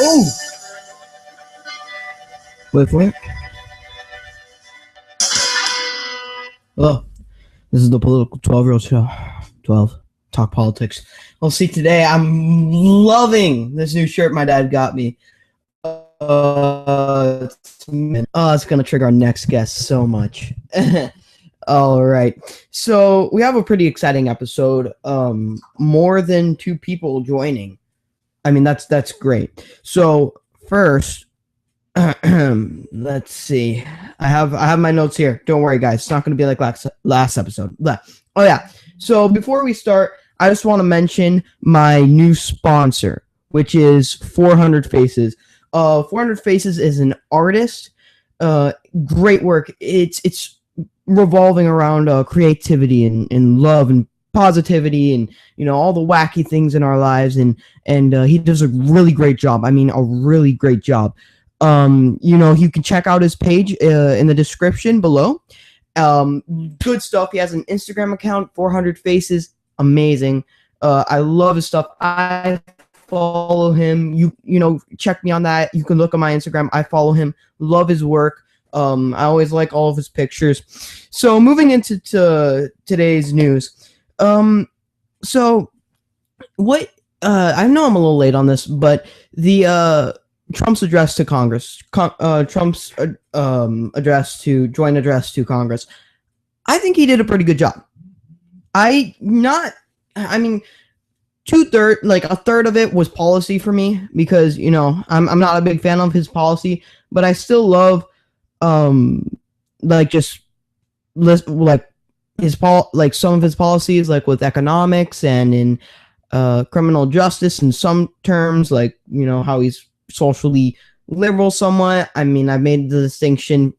Oh! Wait for it. Hello. This is the Political 12-Year-Old Show. 12. Talk politics. Well, see, today I'm loving this new shirt my dad got me. It's going to trigger our next guest so much. All right. So we have a pretty exciting episode. More than 2 people joining. I mean, that's great. So first, let's see. I have my notes here. Don't worry, guys. It's not going to be like last episode. Oh yeah. So before we start, I just want to mention my new sponsor, which is 400 Faces. 400 Faces is an artist. Great work. It's revolving around creativity and love and positivity and all the wacky things in our lives, and he does a really great job. I mean, a really great job. You can check out his page in the description below. Good stuff. He has an Instagram account, 400 Faces. Amazing. I love his stuff. I follow him. You check me on that. You can look at my Instagram. I follow him. Love his work. I always like all of his pictures. So moving into today's news. So what I know I'm a little late on this, but the Trump's address to Congress, Trump's joint address to Congress, I think he did a pretty good job. I mean, a third of it was policy for me because I'm not a big fan of his policy, but I still love some of his policies, like with economics and in criminal justice in some terms, like how he's socially liberal somewhat. I mean, I've made the distinction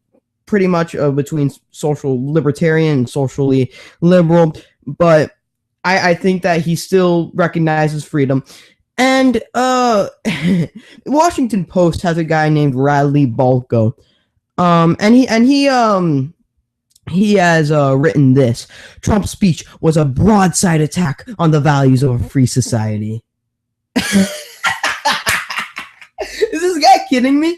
pretty much between social libertarian and socially liberal, but I think that he still recognizes freedom. And Washington Post has a guy named Radley Balko, and he has written this: Trump's speech was a broadside attack on the values of a free society. Is this guy kidding me?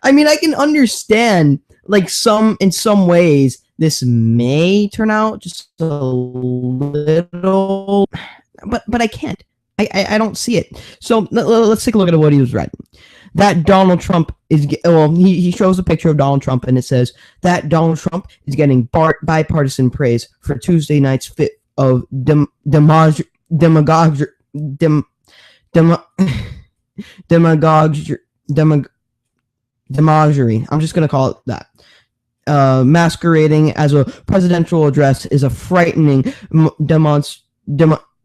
I mean, I can understand, in some ways, this may turn out just a little, but I can't. I don't see it. So let's take a look at what he was writing. That Donald Trump is, he shows a picture of Donald Trump, and it says that Donald Trump is getting bipartisan praise for Tuesday night's fit of demagoguery. I'm just going to call it that. Masquerading as a presidential address is a frightening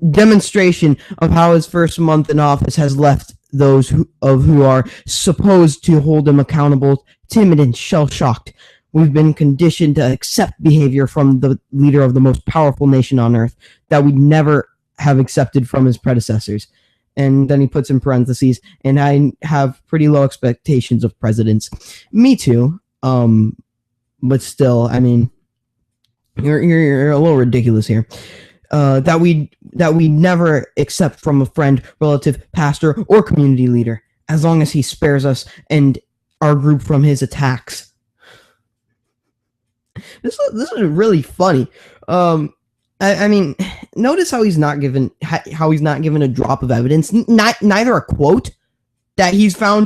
demonstration of how his first month in office has left those who are supposed to hold him accountable timid and shell-shocked. We've been conditioned to accept behavior from the leader of the most powerful nation on earth that we'd never have accepted from his predecessors. And then he puts in parentheses, and I have pretty low expectations of presidents. Me too. But still, I mean, you're a little ridiculous here. That we never accept from a friend, relative, pastor, or community leader, as long as he spares us and our group from his attacks. This is really funny. I mean, notice how he's not given a drop of evidence, neither a quote that he's found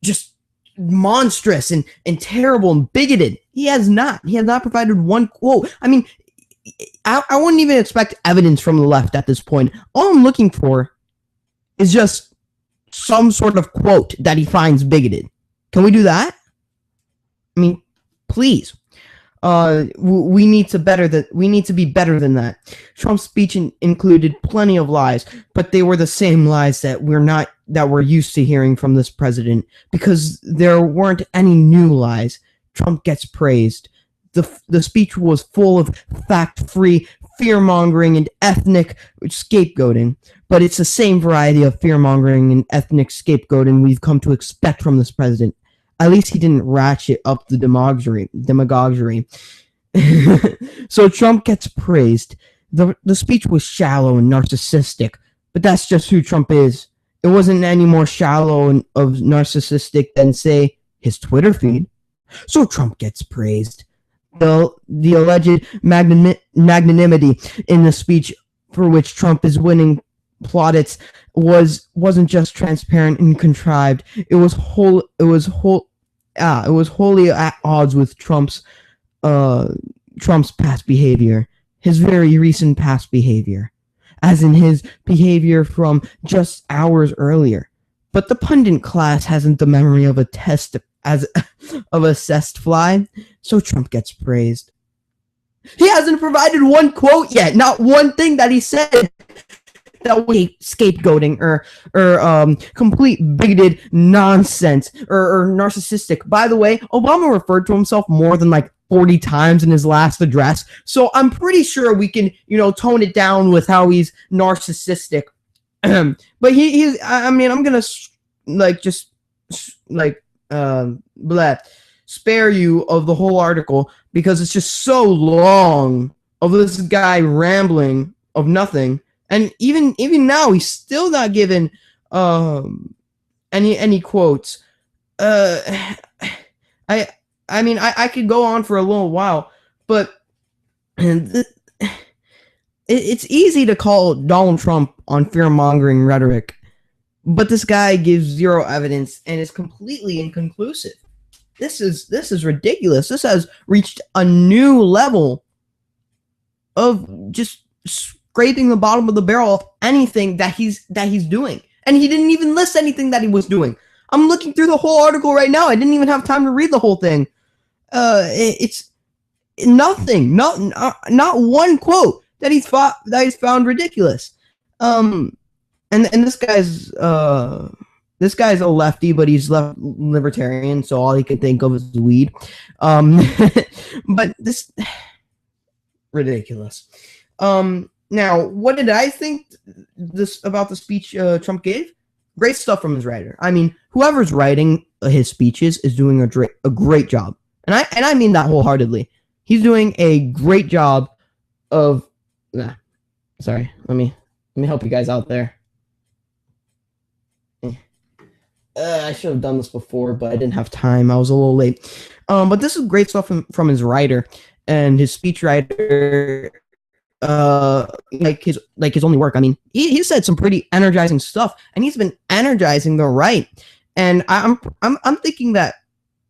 just monstrous and terrible and bigoted. He has not provided one quote. I mean, I wouldn't even expect evidence from the left at this point. All I'm looking for is just some sort of quote that he finds bigoted. Can we do that? I mean, please. We need to be better than that. Trump's speech included plenty of lies, but they were the same lies that we're used to hearing from this president, because there weren't any new lies. Trump gets praised. The speech was full of fact-free fear-mongering and ethnic scapegoating, but it's the same variety of fear-mongering and ethnic scapegoating we've come to expect from this president. At least he didn't ratchet up the demagoguery. So Trump gets praised. The speech was shallow and narcissistic, but that's just who Trump is. It wasn't any more shallow and of narcissistic than, say, his Twitter feed. So Trump gets praised. The alleged magnanimity in the speech for which Trump is winning plaudits wasn't just transparent and contrived. It was wholly at odds with uh Trump's past behavior, his very recent past behavior, as in his behavior from just hours earlier. But the pundit class hasn't the memory of a test as of a cest fly, so Trump gets praised. He hasn't provided one quote yet, not one thing that he said that was scapegoating or complete bigoted nonsense or narcissistic. By the way, Obama referred to himself more than like 40 times in his last address, so I'm pretty sure we can tone it down with how he's narcissistic. But he's I mean, I'm gonna like just like spare you of the whole article because it's just so long of this guy rambling of nothing. And even now, he's still not given any quotes. Uh, I mean, I could go on for a little while, but it's easy to call Donald Trump on fear-mongering rhetoric, but this guy gives zero evidence and is completely inconclusive. This is ridiculous. This has reached a new level of just scraping the bottom of the barrel of anything that he's doing. And he didn't even list anything that he was doing. I'm looking through the whole article right now. I didn't even have time to read the whole thing. It's nothing. Not one quote that he's found ridiculous. And this guy's a lefty, but he's left libertarian, so all he can think of is weed. But this ridiculous. Now, what did I think about the speech Trump gave? Great stuff from his writer. I mean, whoever's writing his speeches is doing a great job, and I mean that wholeheartedly. He's doing a great job of. Sorry, let me help you guys out there. I should have done this before, but I didn't have time. I was a little late. But this is great stuff from his writer and his speechwriter. Like his only work. I mean, he said some pretty energizing stuff, and he's been energizing the right. And I'm thinking that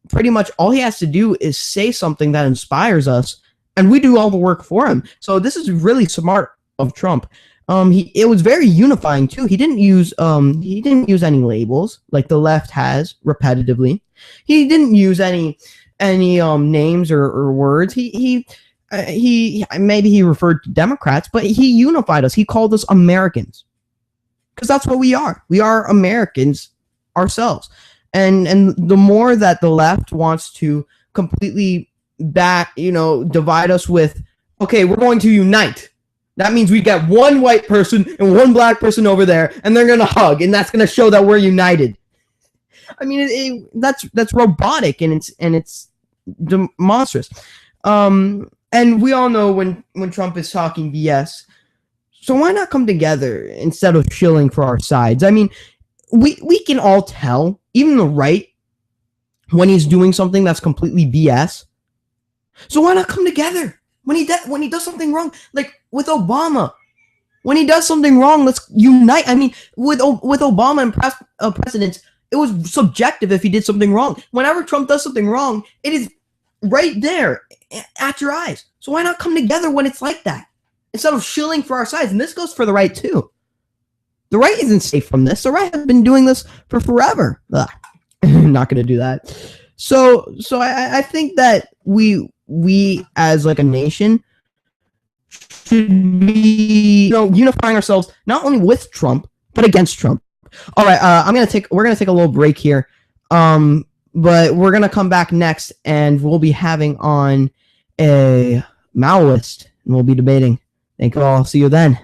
pretty much all he has to do is say something that inspires us, and we do all the work for him. So this is really smart of Trump. It was very unifying too. He didn't use any labels like the left has repetitively. He didn't use any names or words. He maybe he referred to Democrats, but he unified us. He called us Americans because that's what we are. We are Americans ourselves. And the more that the left wants to completely divide us with, okay, we're going to unite. That means we got one white person and one black person over there, and they're gonna hug, and that's gonna show that we're united. I mean, that's robotic and it's monstrous. And we all know when Trump is talking BS. So why not come together instead of shilling for our sides? I mean, we can all tell, even the right, when he's doing something that's completely BS. So why not come together when he does something wrong, like with Obama? When he does something wrong, let's unite. I mean, with Obama and presidents, it was subjective if he did something wrong. Whenever Trump does something wrong, it is right there at your eyes. So why not come together when it's like that instead of shilling for our sides? And this goes for the right too. The right isn't safe from this. The right has been doing this for forever. Not going to do that. So I think that we as like a nation should be unifying ourselves not only with Trump but against Trump. All right, we're gonna take a little break here, but we're gonna come back next and we'll be having on a Maoist and we'll be debating. Thank you all. See you then.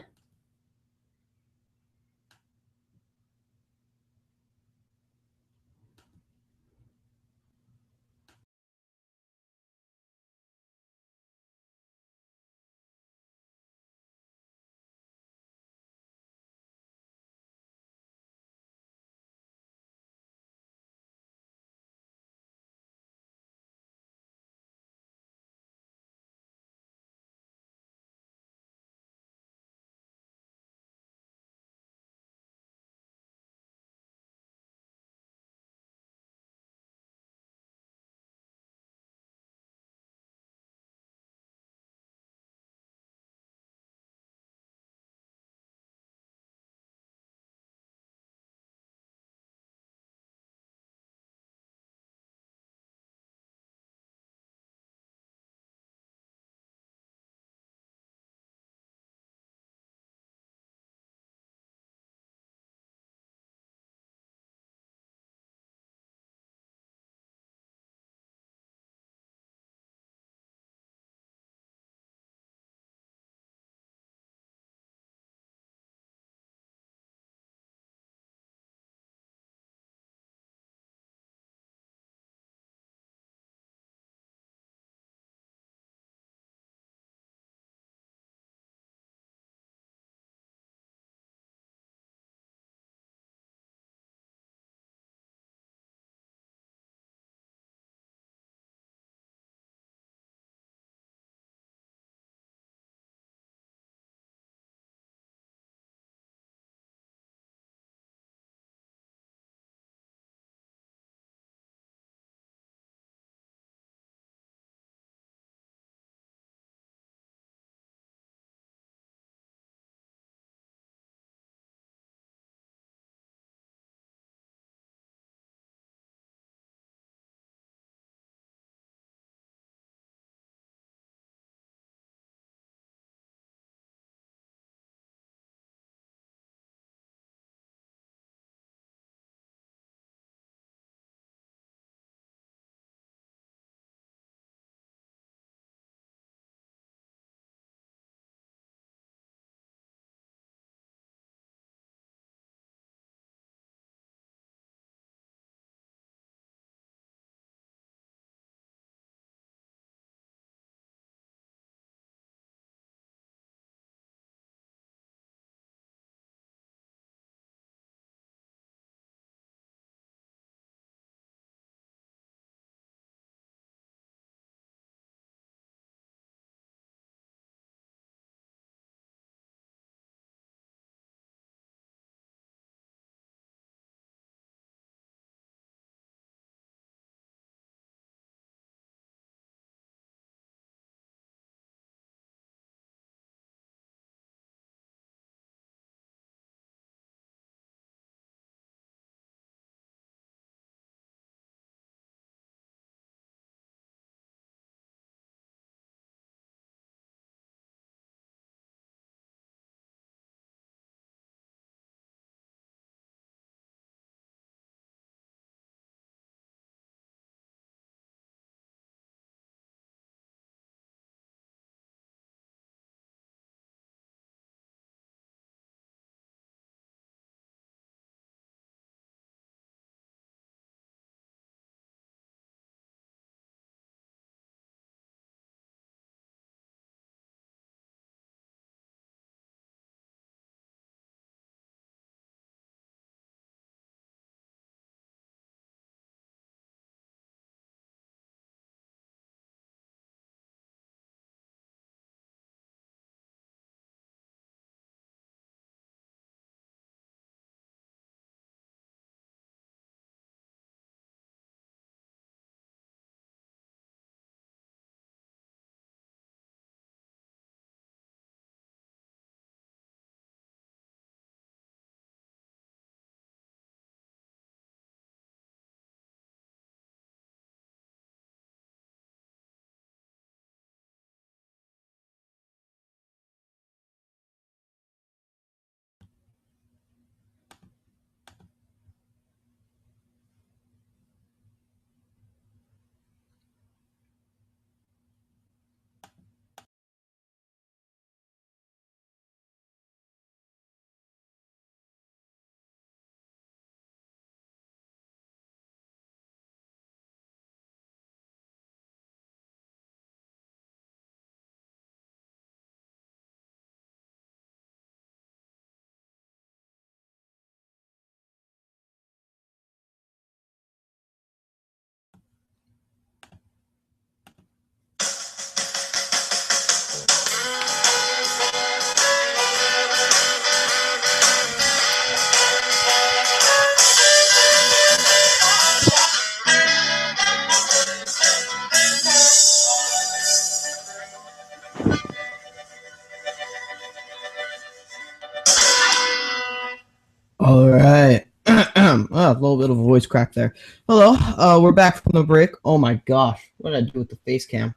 a little bit of a voice crack there. Hello, we're back from the break. Oh my gosh, what did I do with the face cam?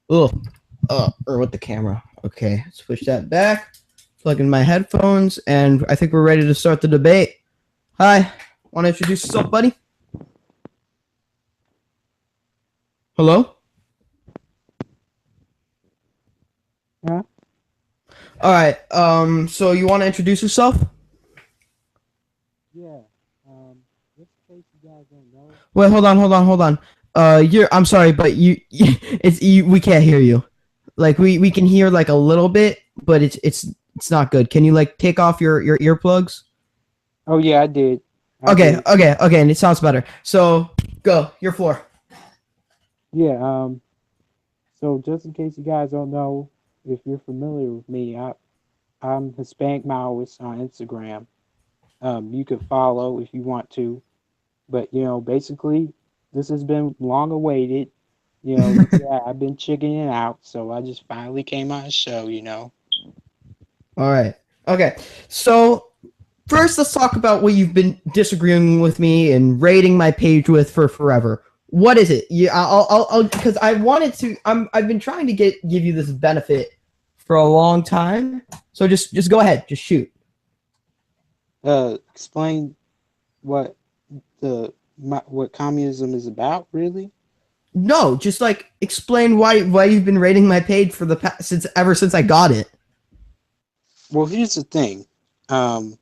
Ugh, or with the camera. Okay, let's push that back. Plug in my headphones, and I think we're ready to start the debate. Hi, want to introduce yourself, buddy? Hello? Huh? All right. So you want to introduce yourself? Yeah. Just in case you guys don't know. Wait, hold on. I'm sorry, but we can't hear you. Like we can hear like a little bit, but it's not good. Can you like take off your earplugs? Oh yeah, I did. Okay, and it sounds better. So go, your floor. Yeah. So just in case you guys don't know, if you're familiar with me, I'm Hispanic Maoist on Instagram. You can follow if you want to, but basically, this has been long awaited. Yeah, I've been chickening out, so I just finally came on the show. All right. Okay. So first, let's talk about what you've been disagreeing with me and rating my page with for forever. What is it? Yeah, I'll because I wanted to. I've been trying to give you this benefit for a long time. So just go ahead, just shoot. Explain what what communism is about, really? No, just like explain why you've been rating my page for the past since I got it. Well, here's the thing. Um,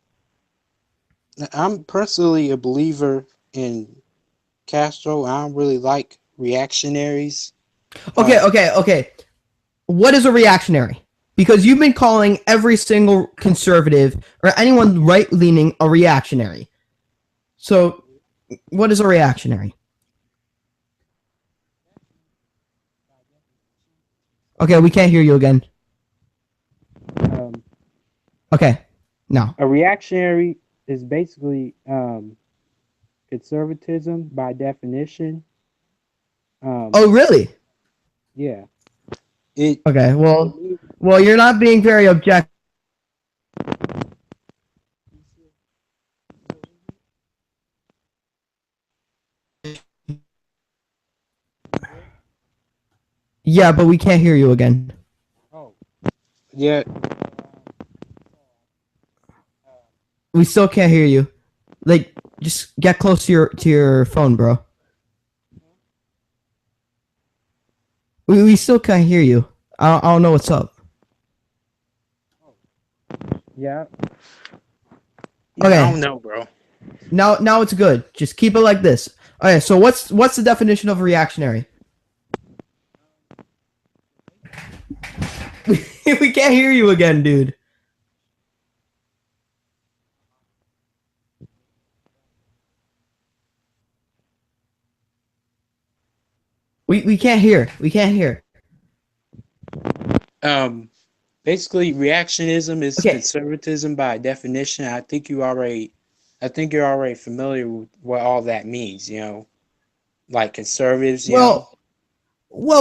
I'm personally a believer in Castro. I don't really like reactionaries. Okay, Uh, okay. What is a reactionary? Because you've been calling every single conservative or anyone right leaning a reactionary. So, what is a reactionary? Okay, we can't hear you again. um, Okay, now. a reactionary is basically conservatism by definition. Oh, really? Yeah. It. Okay, well, you're not being very objective. Yeah, but we can't hear you again. Oh. Yeah. We still can't hear you. Like, just get close to your phone, bro. We still can't hear you. I don't know what's up. Yeah. Okay. I don't know, bro. Now it's good. Just keep it like this. Okay, so what's the definition of a reactionary? We can't hear you again, dude. We can't hear. We can't hear. Basically, reactionism is Okay. conservatism by definition. I think you're already familiar with what all that means. Like conservatives. Well,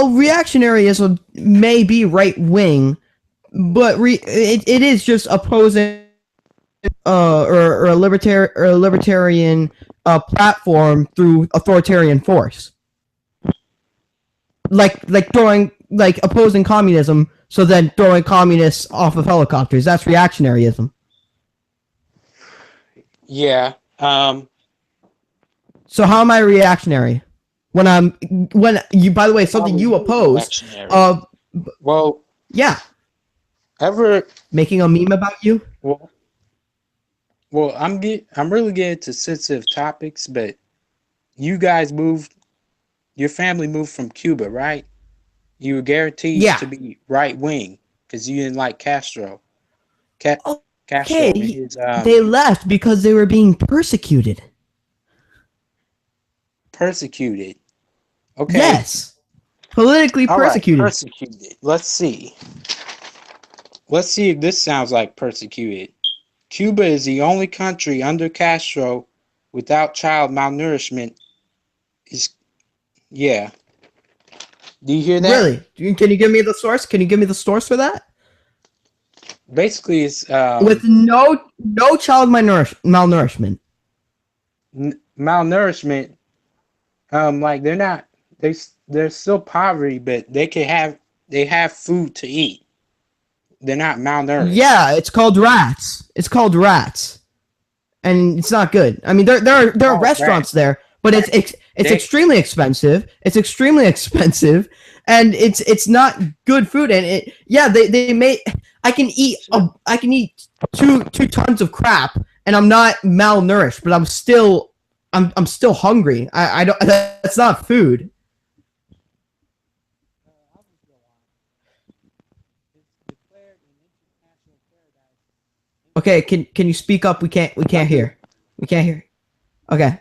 reactionaryism may be right wing, but it is just opposing or a libertarian platform through authoritarian force. Like opposing communism, so then throwing communists off of helicopters. That's reactionaryism. Yeah. So how am I reactionary? When you, by the way, something you oppose. Well, Yeah. ever Making a meme about you? Well, I'm really getting to sensitive topics, but your family moved from Cuba, right? You were guaranteed Yeah. to be right wing because you didn't like Castro. Castro Okay. and his They left because they were being persecuted. persecuted. Okay. Yes. Politically All right, persecuted. persecuted. Let's see if this sounds like persecuted. Cuba is the only country under Castro without child malnourishment. Yeah. Do you hear that? Really? Can you give me the source? Can you give me the source for that? Basically, it's with no child malnourishment. malnourishment, like they're still poverty, but they have food to eat. They're not malnourished. Yeah, it's called rats. It's called rats, and it's not good. I mean, there are Oh, restaurants rats. there, but it's They extremely expensive. It's extremely expensive, and it's not good food. And they may I can eat two tons of crap, and I'm not malnourished, but I'm still hungry. I don't. That's not food. Okay, can you speak up? We can't hear. We can't hear. Okay,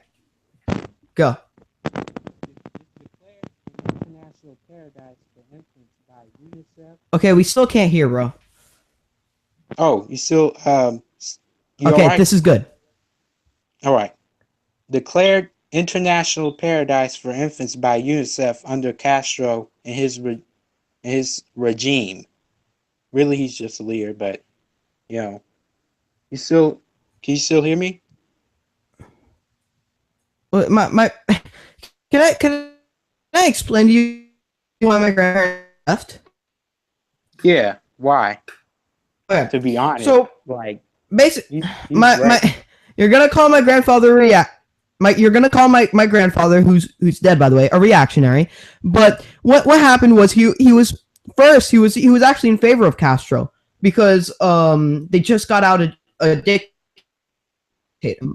go. International Paradise for Infants by UNICEF. Okay, we still can't hear, bro. Oh, you still you all Okay, right? this is good. All right. Declared international paradise for infants by UNICEF under Castro and his regime. Really, he's just a leader, but you know, you still can you still hear me? Well, my can I explain to you why my grandparents left? Yeah. Why? Okay, To be honest, so like basically, he's my right. you're gonna call my grandfather you're gonna call my grandfather who's dead, by the way, a reactionary. But what happened was he was first he was actually in favor of Castro because they just got out a dictator.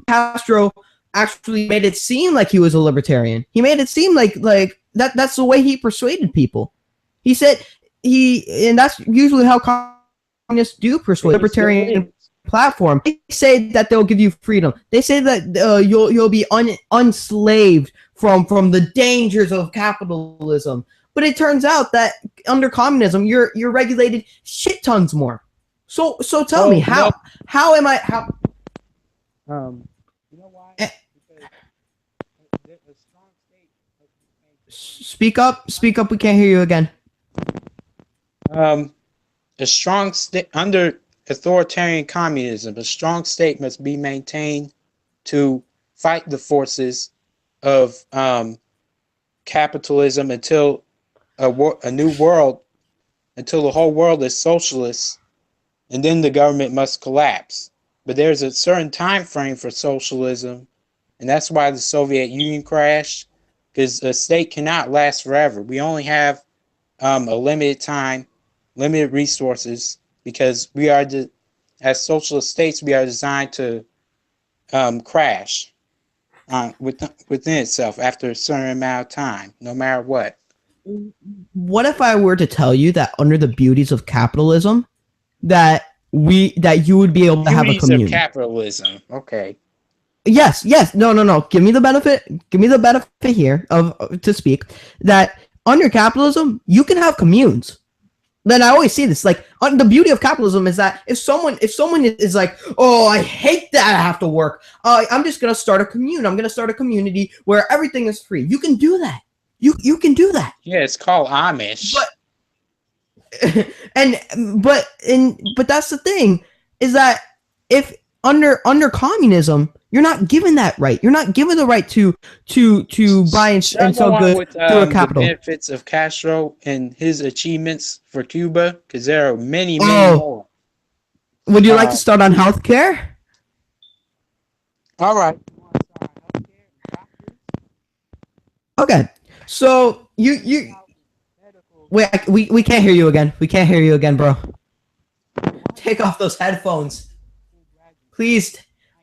Castro actually made it seem like he was a libertarian. He made it seem like that's the way he persuaded people. He said and that's usually how communists do persuade. He still Libertarian is. platform. They say that they'll give you freedom. They say that you'll be unslaved from the dangers of capitalism. But it turns out that under communism, you're regulated shit tons more. So tell me No. how am I how You know why? eh, Because a strong state. speak up, we can't hear you again. A strong state under authoritarian communism, a strong state must be maintained to fight the forces of capitalism until a new world, until the whole world is socialist, and then the government must collapse. But there's a certain time frame for socialism, and that's why the Soviet Union crashed, because a state cannot last forever. We only have a limited time, limited resources, because as socialist states, we are designed to crash within itself after a certain amount of time, no matter what. What if I were to tell you that under the beauties of capitalism, that you would be able to have a Beauties of commune? capitalism. Okay. Yes. No. Give me the benefit. Give me the benefit here of to speak that under capitalism you can have communes. Then I always see this like the beauty of capitalism is that if someone is like, oh, I hate that I have to work, I'm just gonna start a commune. I'm gonna start a community where everything is free. You can do that. You can do that. Yeah, it's called Amish. But but that's the thing is that if under communism you're not given that right. You're not given the right to buy and sell goods with through a capital. the benefits of Castro and his achievements for Cuba, because there are many Oh. more. Would you like to start on healthcare? All right. Okay. So you wait. We can't hear you again. We can't hear you again, bro. Take off those headphones, please.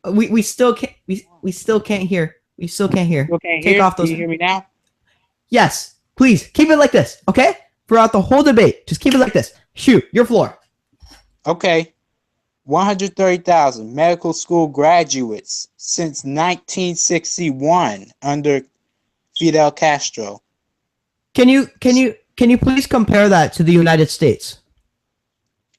We still can't. We still can't hear. We still can't hear. Okay, Take off those. Can you hear me now? Yes, please keep it like this, okay? Throughout the whole debate, just keep it like this. Shoot, your floor. Okay. 130,000 medical school graduates since 1961 under Fidel Castro. Can you please compare that to the United States?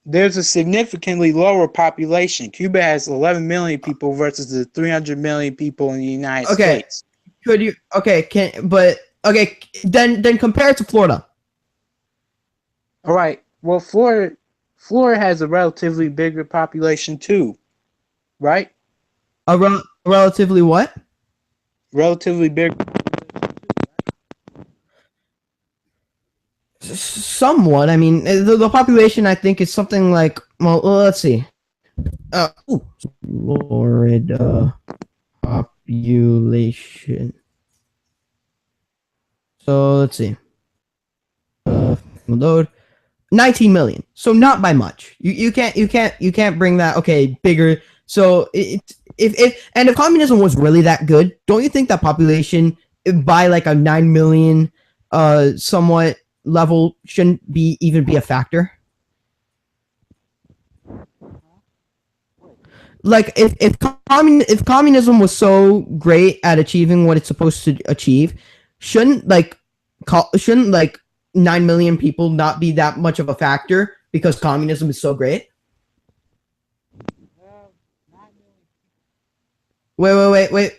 There's a significantly lower population. Cuba has 11 million people versus the 300 million people in the United States. Could you? Okay. Then compare it to Florida. All right. Well, Florida has a relatively bigger population too, right? Relatively what? relatively big. Somewhat. I mean, the population I think is something like, well, let's see. Florida population. So let's see. Load 19 million. So not by much. You can't bring that. Okay, bigger. So if communism was really that good, don't you think that population by like a 9 million somewhat level shouldn't even be a factor? Like if communism was so great at achieving what it's supposed to achieve, shouldn't like 9 million people not be that much of a factor because communism is so great? Wait.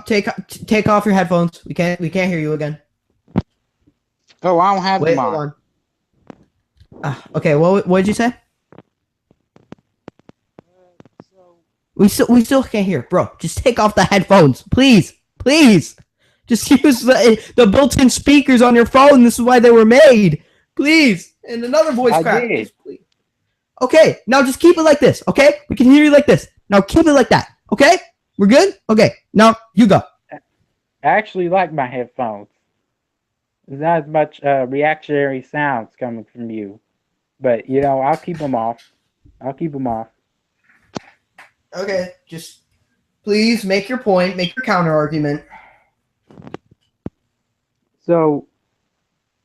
Take off your headphones. We can't hear you again. Oh, I don't have them on. Okay, what did you say? We still can't hear, bro. Just take off the headphones, please. Just use the built-in speakers on your phone. This is why they were made. Please. And another voice crack. Please. Okay, now just keep it like this, okay? We can hear you like this. Now keep it like that, okay? We're good? Okay, now you go. I actually like my headphones. There's not as much reactionary sounds coming from you. But, I'll keep them off. Okay, just please make your point, make your counter argument. So,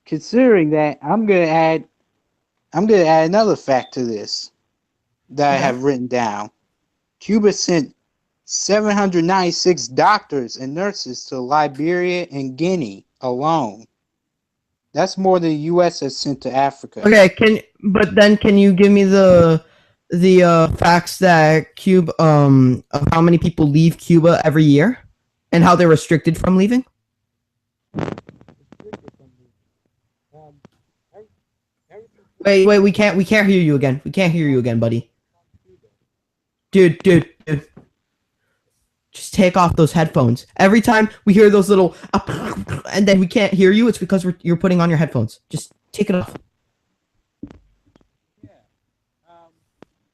considering that, I'm gonna add another fact to this that I have written down. Cuba sent 796 doctors and nurses to Liberia and Guinea alone. That's more than the U.S. has sent to Africa. Okay, can you give me the facts that Cuba of how many people leave Cuba every year and how they're restricted from leaving? Wait, we can't hear you again. We can't hear you again, buddy. Dude. Just take off those headphones. Every time we hear those little and then we can't hear you, it's because you're putting on your headphones. Just take it off.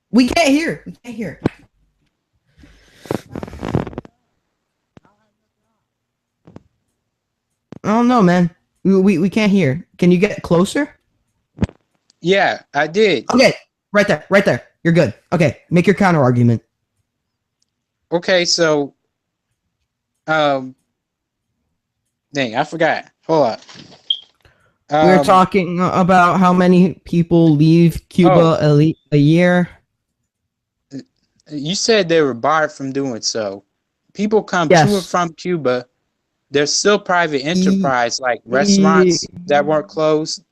We can't hear. I don't know, man. We can't hear. Can you get closer? Yeah, I did. Okay, right there. You're good. Okay, make your counter argument. Okay, so, dang, I forgot. Hold up. We're talking about how many people leave Cuba a year. You said they were barred from doing so. People come to and from Cuba. There's still private enterprise like restaurants that weren't closed.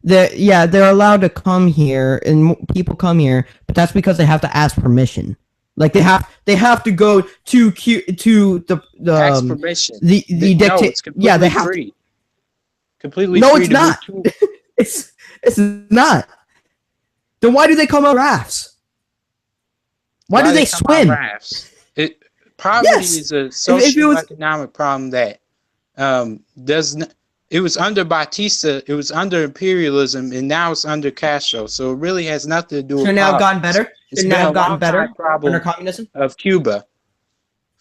They're allowed to come here and people come here, but that's because they have to ask permission. Like they have to go to the ask permission. The dictator. Yeah, they have free. Completely no, free. It's not. It's not. Then why do they come on rafts? Why do they swim? Poverty is a socio-economic problem that doesn't. It was under Batista. It was under imperialism, and now it's under Castro. So it really has nothing to do with. So now gotten better. It's now gotten better under communism of Cuba.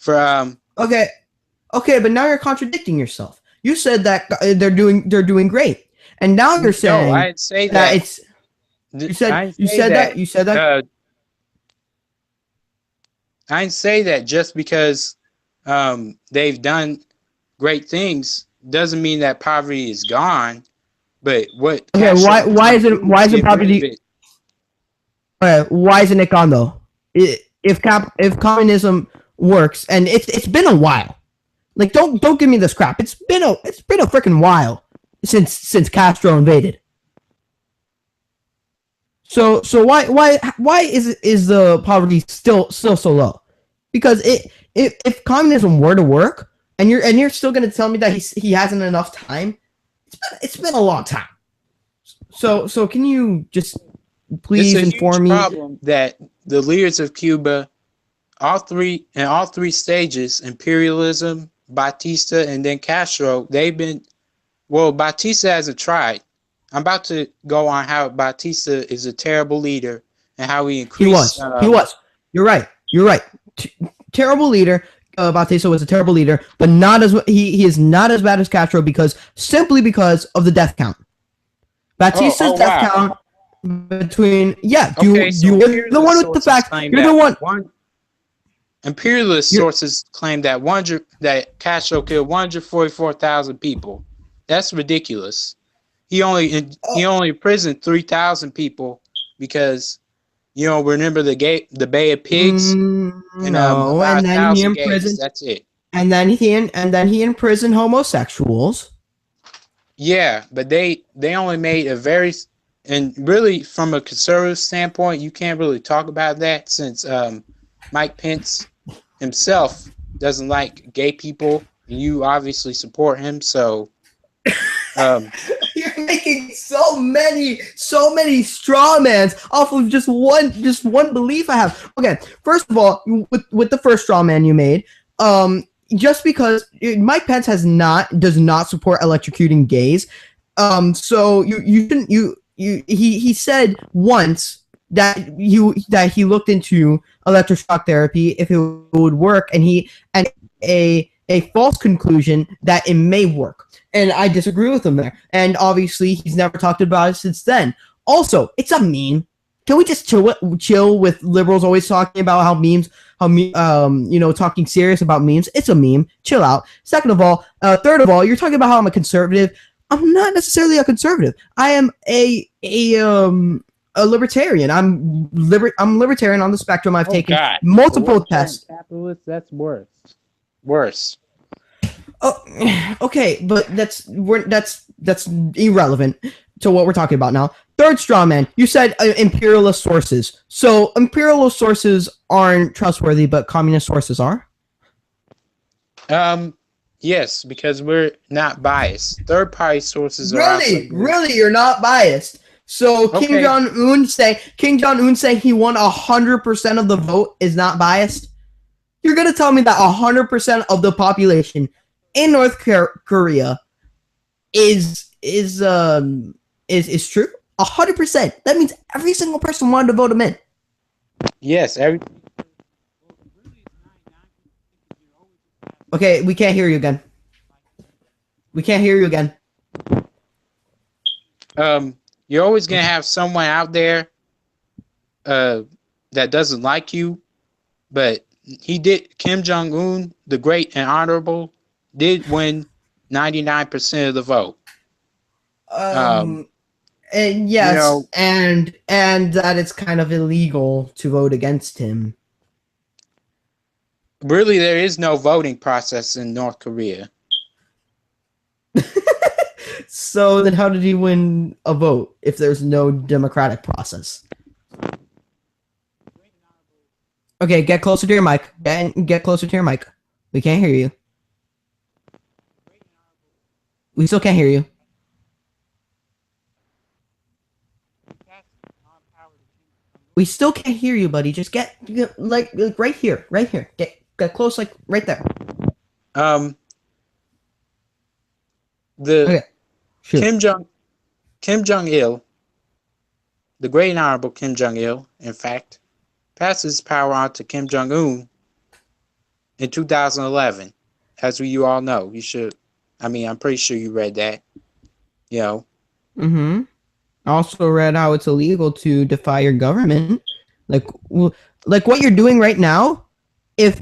Okay, but now you're contradicting yourself. You said that they're doing great, and now you're saying no, I'd say that it's. You said that. I didn't say that just because they've done great things doesn't mean that poverty is gone. But what? Okay, why isn't poverty? Why isn't it gone though? If communism works, and it's been a while, like don't give me this crap. It's been a freaking while since Castro invaded. So why is the poverty still so low? Because if communism were to work, and you're still gonna tell me that he hasn't enough time, it's been a long time. So can you just Please it's a inform huge me. problem that the leaders of Cuba, all three stages, imperialism, Batista, and then Castro, Batista hasn't tried. I'm about to go on how Batista is a terrible leader and how he increased. He was. You're right. Terrible leader. Batista was a terrible leader, but not as he is not as bad as Castro simply because of the death count. Batista's death count between you're the one with the facts. You're the one. Imperialist sources claim that Castro killed 144,000 people. That's ridiculous. He only imprisoned 3,000 people because remember the Bay of Pigs No, and then he imprisoned. That's it. And then he imprisoned homosexuals. Yeah, but they only made and really from a conservative standpoint, you can't really talk about that since Mike Pence himself doesn't like gay people, and you obviously support him. So you're making so many straw mans off of just one belief I have. Okay, first of all, with the first straw man you made, just because Mike Pence does not support electrocuting gays, so he said once that he looked into electroshock therapy if it would work, and a false conclusion that it may work. And I disagree with him there. And obviously, he's never talked about it since then. Also, it's a meme. Can we just chill with liberals always talking about talking serious about memes? It's a meme. Chill out. Second of all, third of all, you're talking about how I'm a conservative. I'm not necessarily a conservative. I am a libertarian. I'm libertarian on the spectrum. I've taken multiple tests. Capitalist, that's worse. Worse. Oh, okay, but that's irrelevant to what we're talking about now. Third straw man, you said imperialist sources. So imperialist sources aren't trustworthy, but communist sources are? Yes, because we're not biased. Third party sources are really, you're not biased. So okay. Kim Jong-un saying he won 100% of the vote is not biased? You're gonna tell me that 100% of the population in North Korea is true? 100%. That means every single person wanted to vote him in. Yes, Okay, we can't hear you again. You're always gonna have someone out there that doesn't like you, but Kim Jong-un, the great and honorable, did win 99% of the vote. And yes, and that it's kind of illegal to vote against him. Really, there is no voting process in North Korea. So then how did he win a vote if there's no democratic process? Okay, get closer to your mic. Get closer to your mic. We can't hear you. We still can't hear you. We still can't hear you, buddy. Just get like right here. Get close, like right there. Kim Jong-il, the great and honorable Kim Jong-il, in fact, passes power on to Kim Jong-un in 2011, as you all know. I'm pretty sure you read that. Mm-hmm. I also read how it's illegal to defy your government. Like what you're doing right now. There's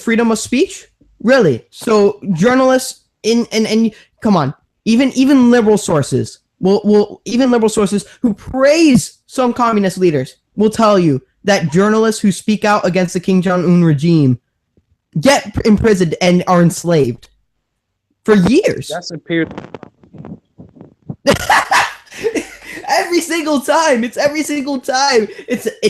freedom of speech? Really? So journalists and come on, even liberal sources even liberal sources who praise some communist leaders will tell you that journalists who speak out against the Kim Jong-un regime get imprisoned and are enslaved for years. That's a period. Every single time. It's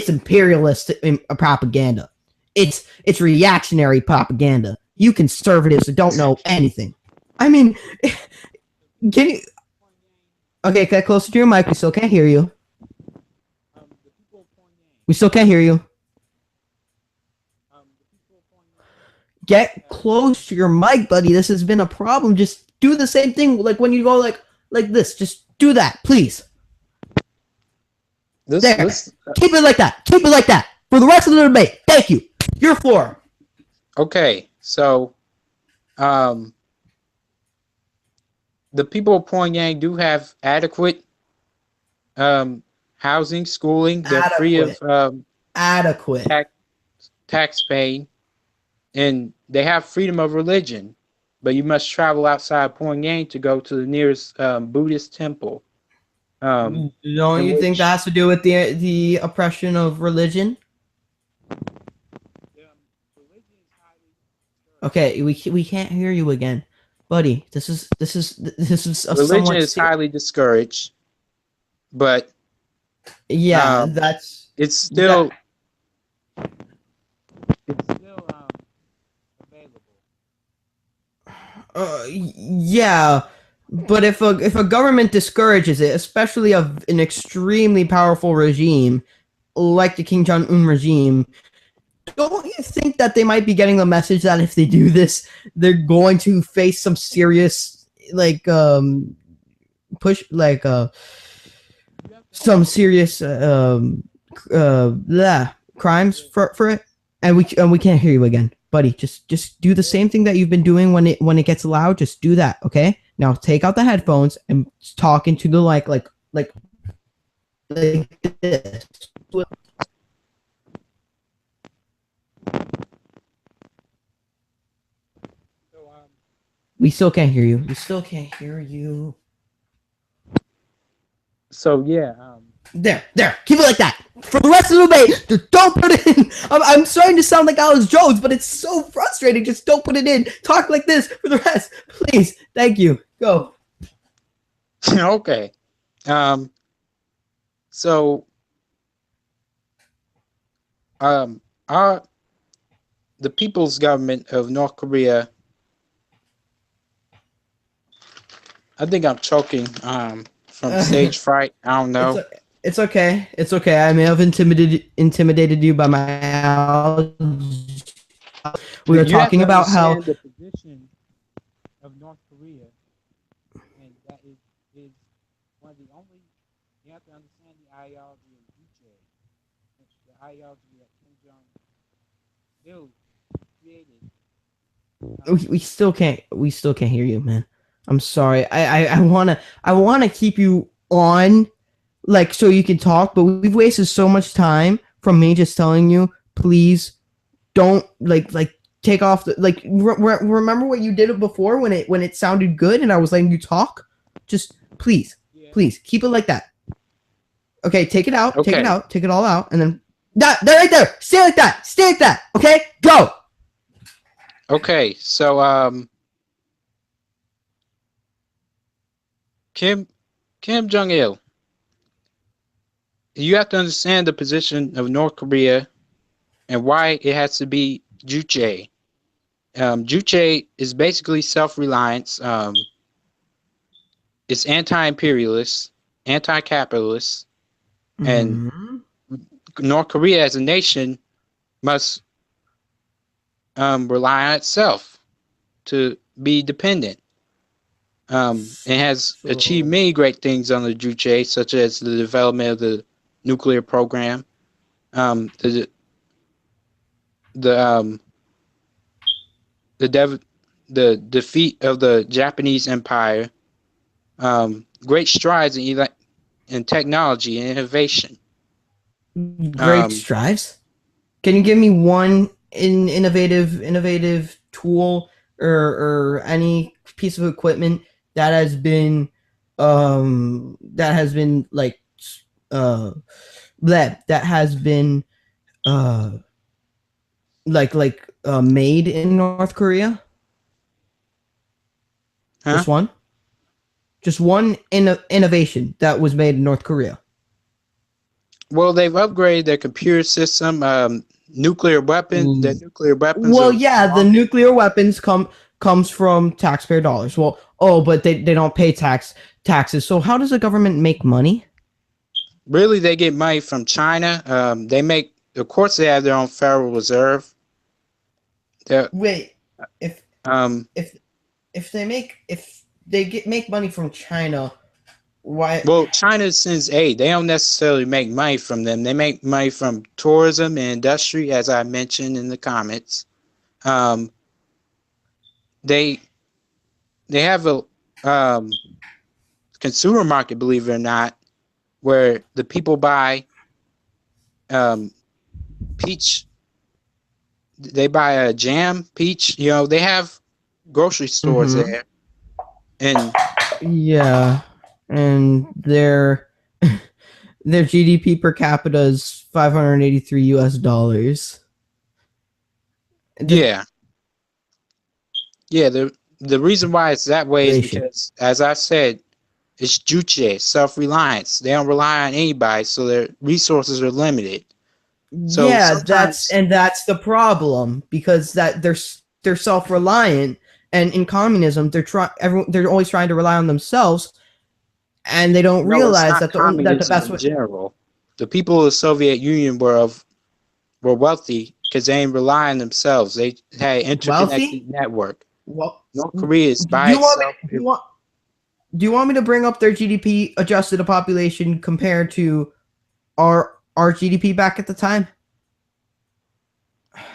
imperialist propaganda. It's reactionary propaganda. You conservatives don't know anything. I mean, can you? Okay, get closer to your mic. We still can't hear you. The people of Pyongyang, We still can't hear you. the people of Pyongyang, Get close to your mic, buddy. This has been a problem. Just do the same thing, like when you go like this. Just do that, please. There. Keep it like that. Keep it like that for the rest of the debate. Thank you. Your floor. Okay, so the people of Pyongyang do have adequate housing, schooling. They're free of Adequate. tax paying, and they have freedom of religion. But you must travel outside Pyongyang to go to the nearest Buddhist temple. Don't you think that has to do with the oppression of religion? Okay, we can't hear you again, buddy. This is a religion is highly discouraged, but yeah, it's still available. Yeah, but if a government discourages it, especially of an extremely powerful regime like the Kim Jong-un regime, don't you think that they might be getting the message that if they do this, they're going to face some serious some serious crimes for it? And we can't hear you again, buddy. Just do the same thing that you've been doing when it gets loud. Just do that, okay? Now take out the headphones and talk into the like this. We still can't hear you. We still can't hear you. So yeah. There. Keep it like that for the rest of the debate. Just don't put it in. I'm starting to sound like Alex Jones, but it's so frustrating. Just don't put it in. Talk like this for the rest, please. Thank you. Go. Okay. So the People's Government of North Korea. I think I'm choking from stage fright. I don't know. It's okay. It's okay. I may have intimidated you by my allergy. We were talking about how the position of North Korea, and that is one of the only. You have to understand the ideology of Juche, the ideology that Kim Jong Il created. we still can't hear you, man. I'm sorry. I wanna keep you on, like, so you can talk, but we've wasted so much time from me just telling you, please don't like take off the remember what you did before when it sounded good and I was letting you talk? Just please keep it like that. Okay, take it out, take it all out, and then that right there. Stay like that. Okay, go. Okay, so Kim Jong-il, you have to understand the position of North Korea and why it has to be Juche. Juche is basically self-reliance. It's anti-imperialist, anti-capitalist, and North Korea as a nation must rely on itself to be dependent. It has achieved many great things under Juche, such as the development of the nuclear program, the defeat of the Japanese Empire, great strides in technology and innovation. Great strides. Can you give me one innovative tool or any piece of equipment that has been made in North Korea? Huh? Just one innovation that was made in North Korea. Well, they've upgraded their computer system, nuclear weapons. Their nuclear weapons. Well, yeah, the nuclear weapons comes from taxpayer dollars. Well, Oh, but they don't pay taxes. So how does the government make money? Really, they get money from China. They make, of course, they have their own Federal Reserve. They're, Wait, if um, if they make money from China, why? well, China sends aid. They don't necessarily make money from them. They make money from tourism and industry, as I mentioned in the comments. Um, they have a consumer market, believe it or not, where the people buy peach. They buy a jam, peach. You know, they have grocery stores Mhm. there, and Yeah, and their GDP per capita is $583. yeah, yeah. The reason why it's that way is Inflation. because, as I said, it's juche, self-reliance. They don't rely on anybody, so their resources are limited. So Yeah, sometimes, that's the problem because that they're self-reliant, and in communism they're always trying to rely on themselves, and they don't no, it's realize not that the communism best in way. general. The people of the Soviet Union were wealthy because they didn't rely on themselves. They had an Wealthy. interconnected network. Well, North Korea is do by you want me? itself. Do you want me to bring up their GDP adjusted to population compared to our GDP back at the time?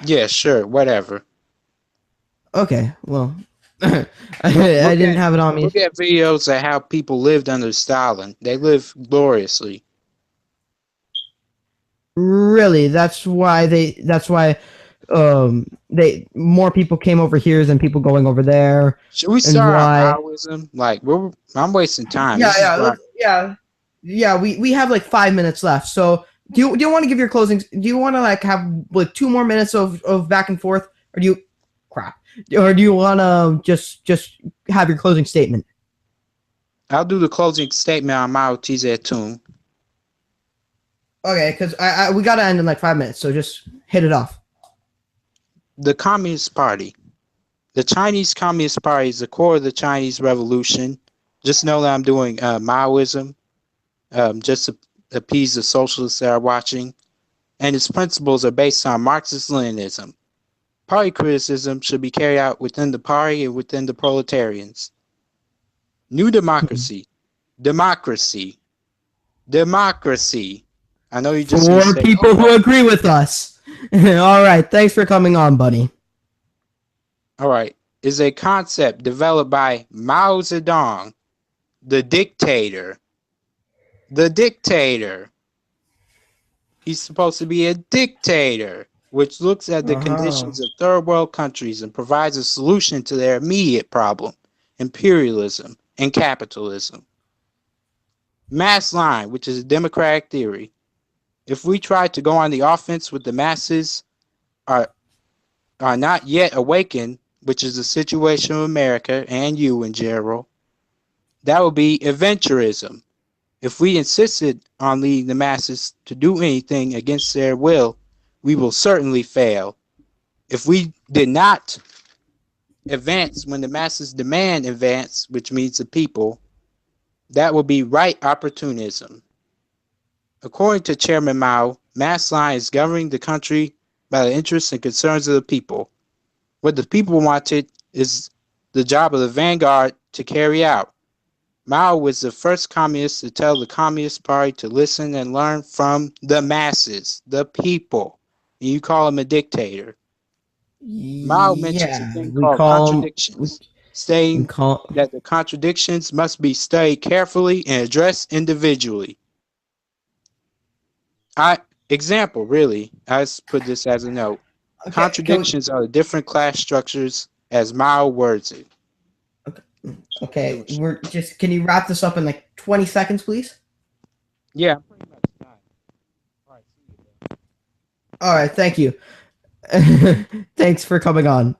Yeah, sure, whatever. Okay, well, Look, I look didn't at have it on me. look at videos of how people lived under Stalin. They lived gloriously. Really, that's why they more people came over here than people going over there, Should we and start on why. Maoism? Like, I'm wasting time. Yeah, This is yeah, why. yeah. We have like 5 minutes left. So do you want to give your closing? Do you want to like have like 2 more minutes of back and forth, or do you crap? Or do you want to just have your closing statement? I'll do the closing statement on Mao Zedong. Okay, because we gotta end in like 5 minutes, so just hit it off. The Communist Party. The Chinese Communist Party is the core of the Chinese Revolution. Just know that I'm doing Maoism, just to appease the socialists that are watching. And its principles are based on Marxist-Leninism. Party criticism should be carried out within the party and within the proletarians. New democracy. Democracy. Democracy. I know you're just going to For say, people who agree with us. All right, thanks for coming on, buddy. all right, is a concept developed by Mao Zedong, the dictator. The dictator. He's supposed to be a dictator, which looks at the conditions of third world countries and provides a solution to their immediate problem, imperialism and capitalism. Mass line, which is a democratic theory. If we try to go on the offense with the masses are not yet awakened, which is the situation of America and you in general, that would be adventurism. If we insisted on leading the masses to do anything against their will, we will certainly fail. If we did not advance when the masses demand advance, which means the people, that would be right opportunism. According to Chairman Mao, mass line is governing the country by the interests and concerns of the people. What the people wanted is the job of the vanguard to carry out. Mao was the first communist to tell the Communist Party to listen and learn from the masses, the people. And you call him a dictator. Mao mentions a Yeah, thing we called call them. contradictions, We saying call. that the contradictions must be studied carefully and addressed individually. Example, really, I just put this as a note. Okay, Contradictions are the different class structures as Mao words it. okay. We're just. Can you wrap this up in like 20 seconds, please? Yeah. All right. Thank you. Thanks for coming on.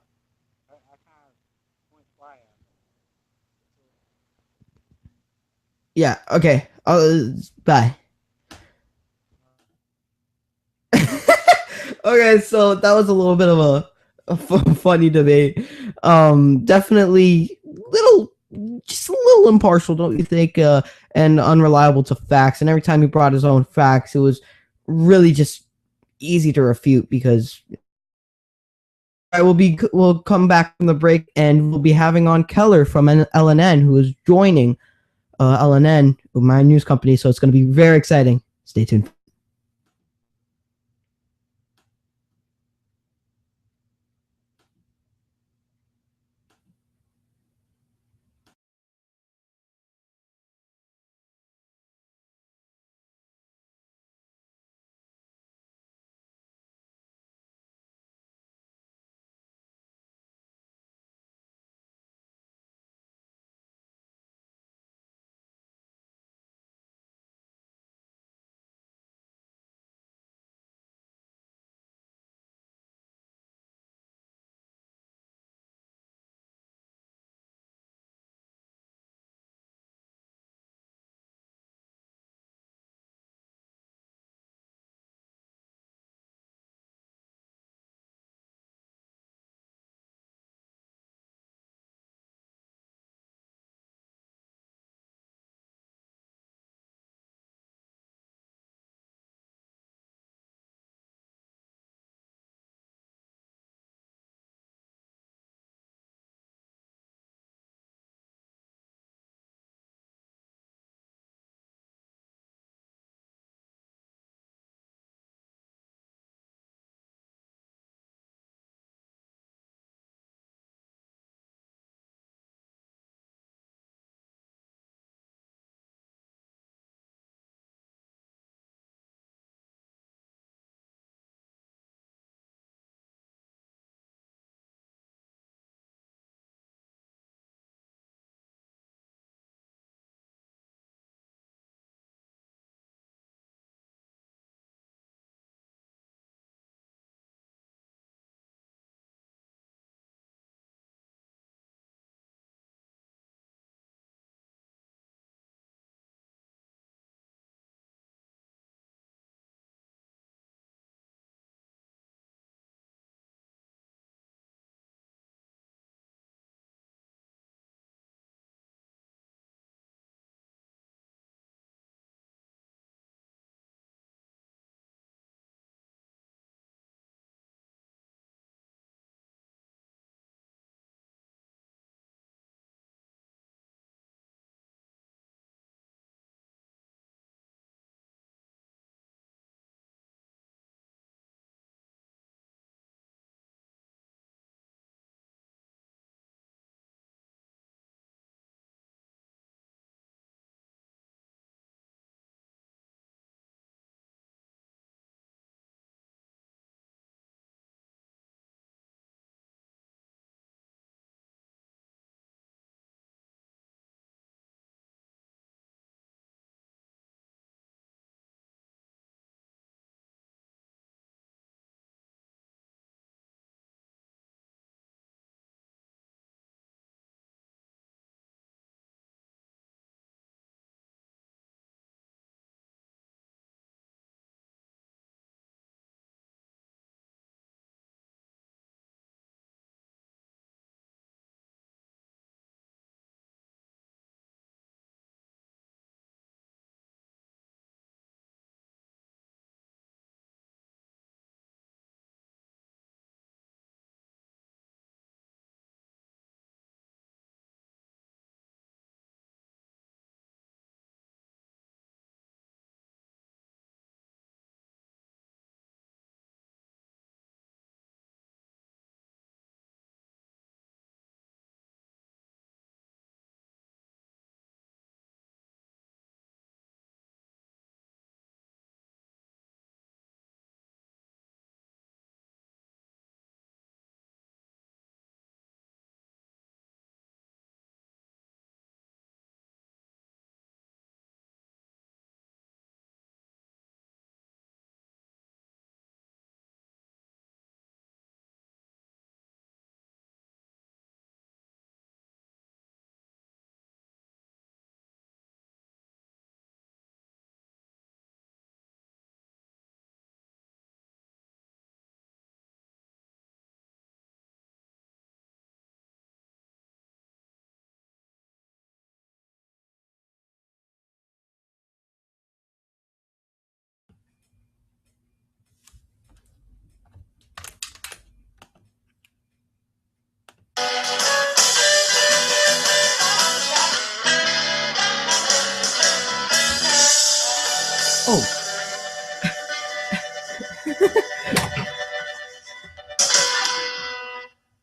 Yeah. Okay. Bye. Okay, so that was a little bit of a funny debate. Definitely little just a little impartial, don't you think? And unreliable to facts. And every time he brought his own facts, it was really just easy to refute because we'll come back from the break and we'll be having on Keller from LNN, who is joining LNN, my news company. So it's going to be very exciting. Stay tuned.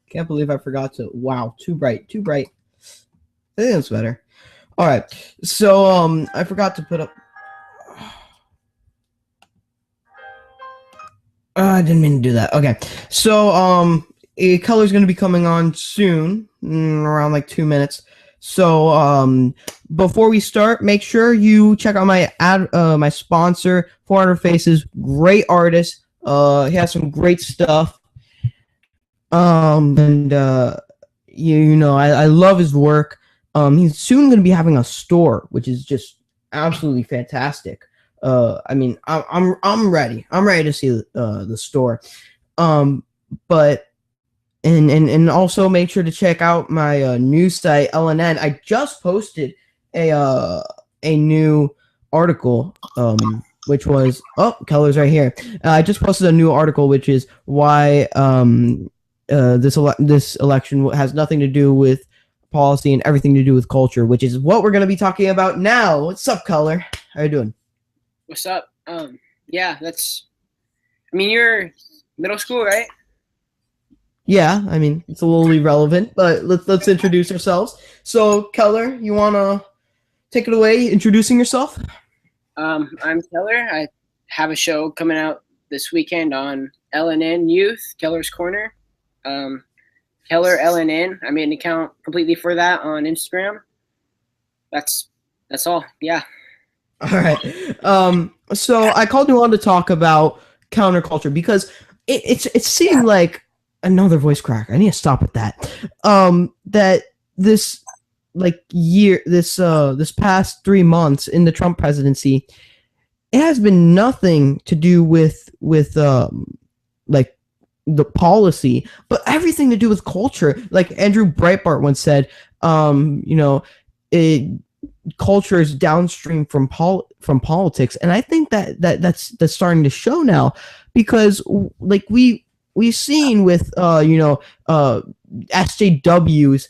Can't believe I forgot to. Wow, too bright, too bright. I think that's better. All right, so I forgot to put up. I didn't mean to do that. Okay, so a color's gonna be coming on soon, around like 2 minutes. So before we start, make sure you check out my my sponsor, 400 Faces. Great artist. He has some great stuff. And you know, I love his work. He's soon going to be having a store, which is just absolutely fantastic. I mean, I'm ready. I'm ready to see the store. But and also make sure to check out my news site LNN. I just posted a new article. Which was Keller's right here. I just posted a new article, which is why this election has nothing to do with policy and everything to do with culture, which is what we're going to be talking about now. What's up, Keller? How you doing? What's up? Yeah, you're middle school, right? Yeah, I mean, it's a little irrelevant, but let's introduce ourselves. So, Keller, you want to take it away, introducing yourself? I'm Keller. I have a show coming out this weekend on LNN Youth, Keller's Corner. Keller LNN. I made an account completely for that on Instagram. That's all. Yeah. All right. So I called you on to talk about counterculture because it seemed like another voice crack. I need to stop with that. That this this past 3 months in the Trump presidency, it has been nothing to do with like the policy, but everything to do with culture. Like Andrew Breitbart once said, you know, culture is downstream from politics, and I think that's starting to show now, because like we've seen with SJWs,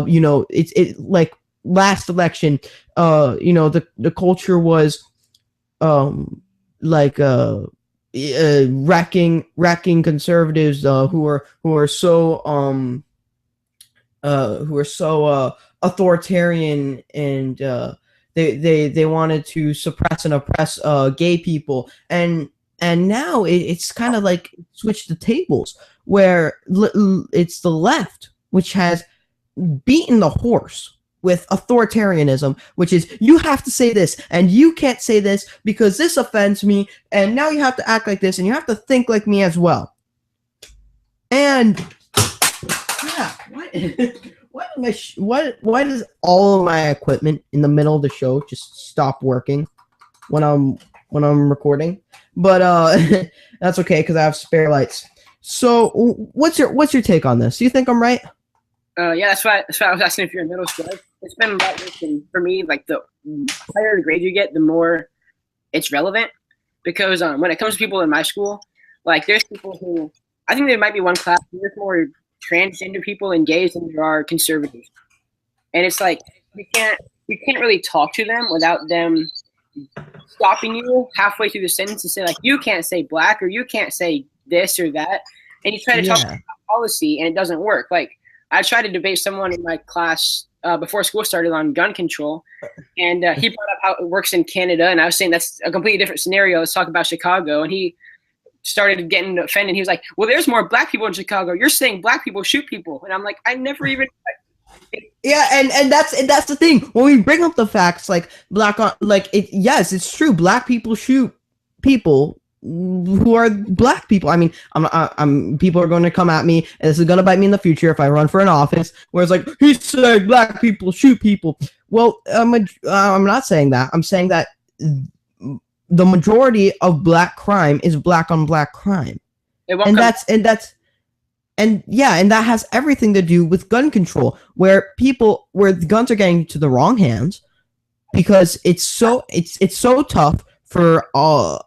you know, it like last election, you know, the culture was wrecking conservatives who are so authoritarian, and they wanted to suppress and oppress gay people, and now it's kind of like switched the tables, where it's the left which has beaten the horse with authoritarianism, which is, you have to say this and you can't say this because this offends me, and now you have to act like this and you have to think like me as well. And yeah, why does all of my equipment in the middle of the show just stop working when I'm recording? But that's okay, because I have spare lights. So what's your take on this? Do you think I'm right? Yeah, that's why I was asking if you're in middle school. It's been a lot worse, and for me, like, the higher the grade you get, the more it's relevant. Because when it comes to people in my school, like, there's people who, I think there might be one class where there's more transgender people and gays than there are conservatives. And it's like, you can't really talk to them without them stopping you halfway through the sentence and say, like, you can't say black, or you can't say this or that. And you try to talk about policy, and it doesn't work. Like, I tried to debate someone in my class before school started on gun control, and he brought up how it works in Canada, and I was saying that's a completely different scenario. Let's talk about Chicago, and he started getting offended. He was like, well, there's more black people in Chicago. You're saying black people shoot people. And I'm like, I never even... Yeah, and that's the thing. When we bring up the facts, like, yes, it's true. Black people shoot people who are black people. I mean, I'm people are going to come at me, and this is going to bite me in the future if I run for an office where it's like, he said black people shoot people. Well, I'm not saying that. I'm saying that the majority of black crime is black on black crime, and that has everything to do with gun control, where the guns are getting to the wrong hands, because it's so tough for a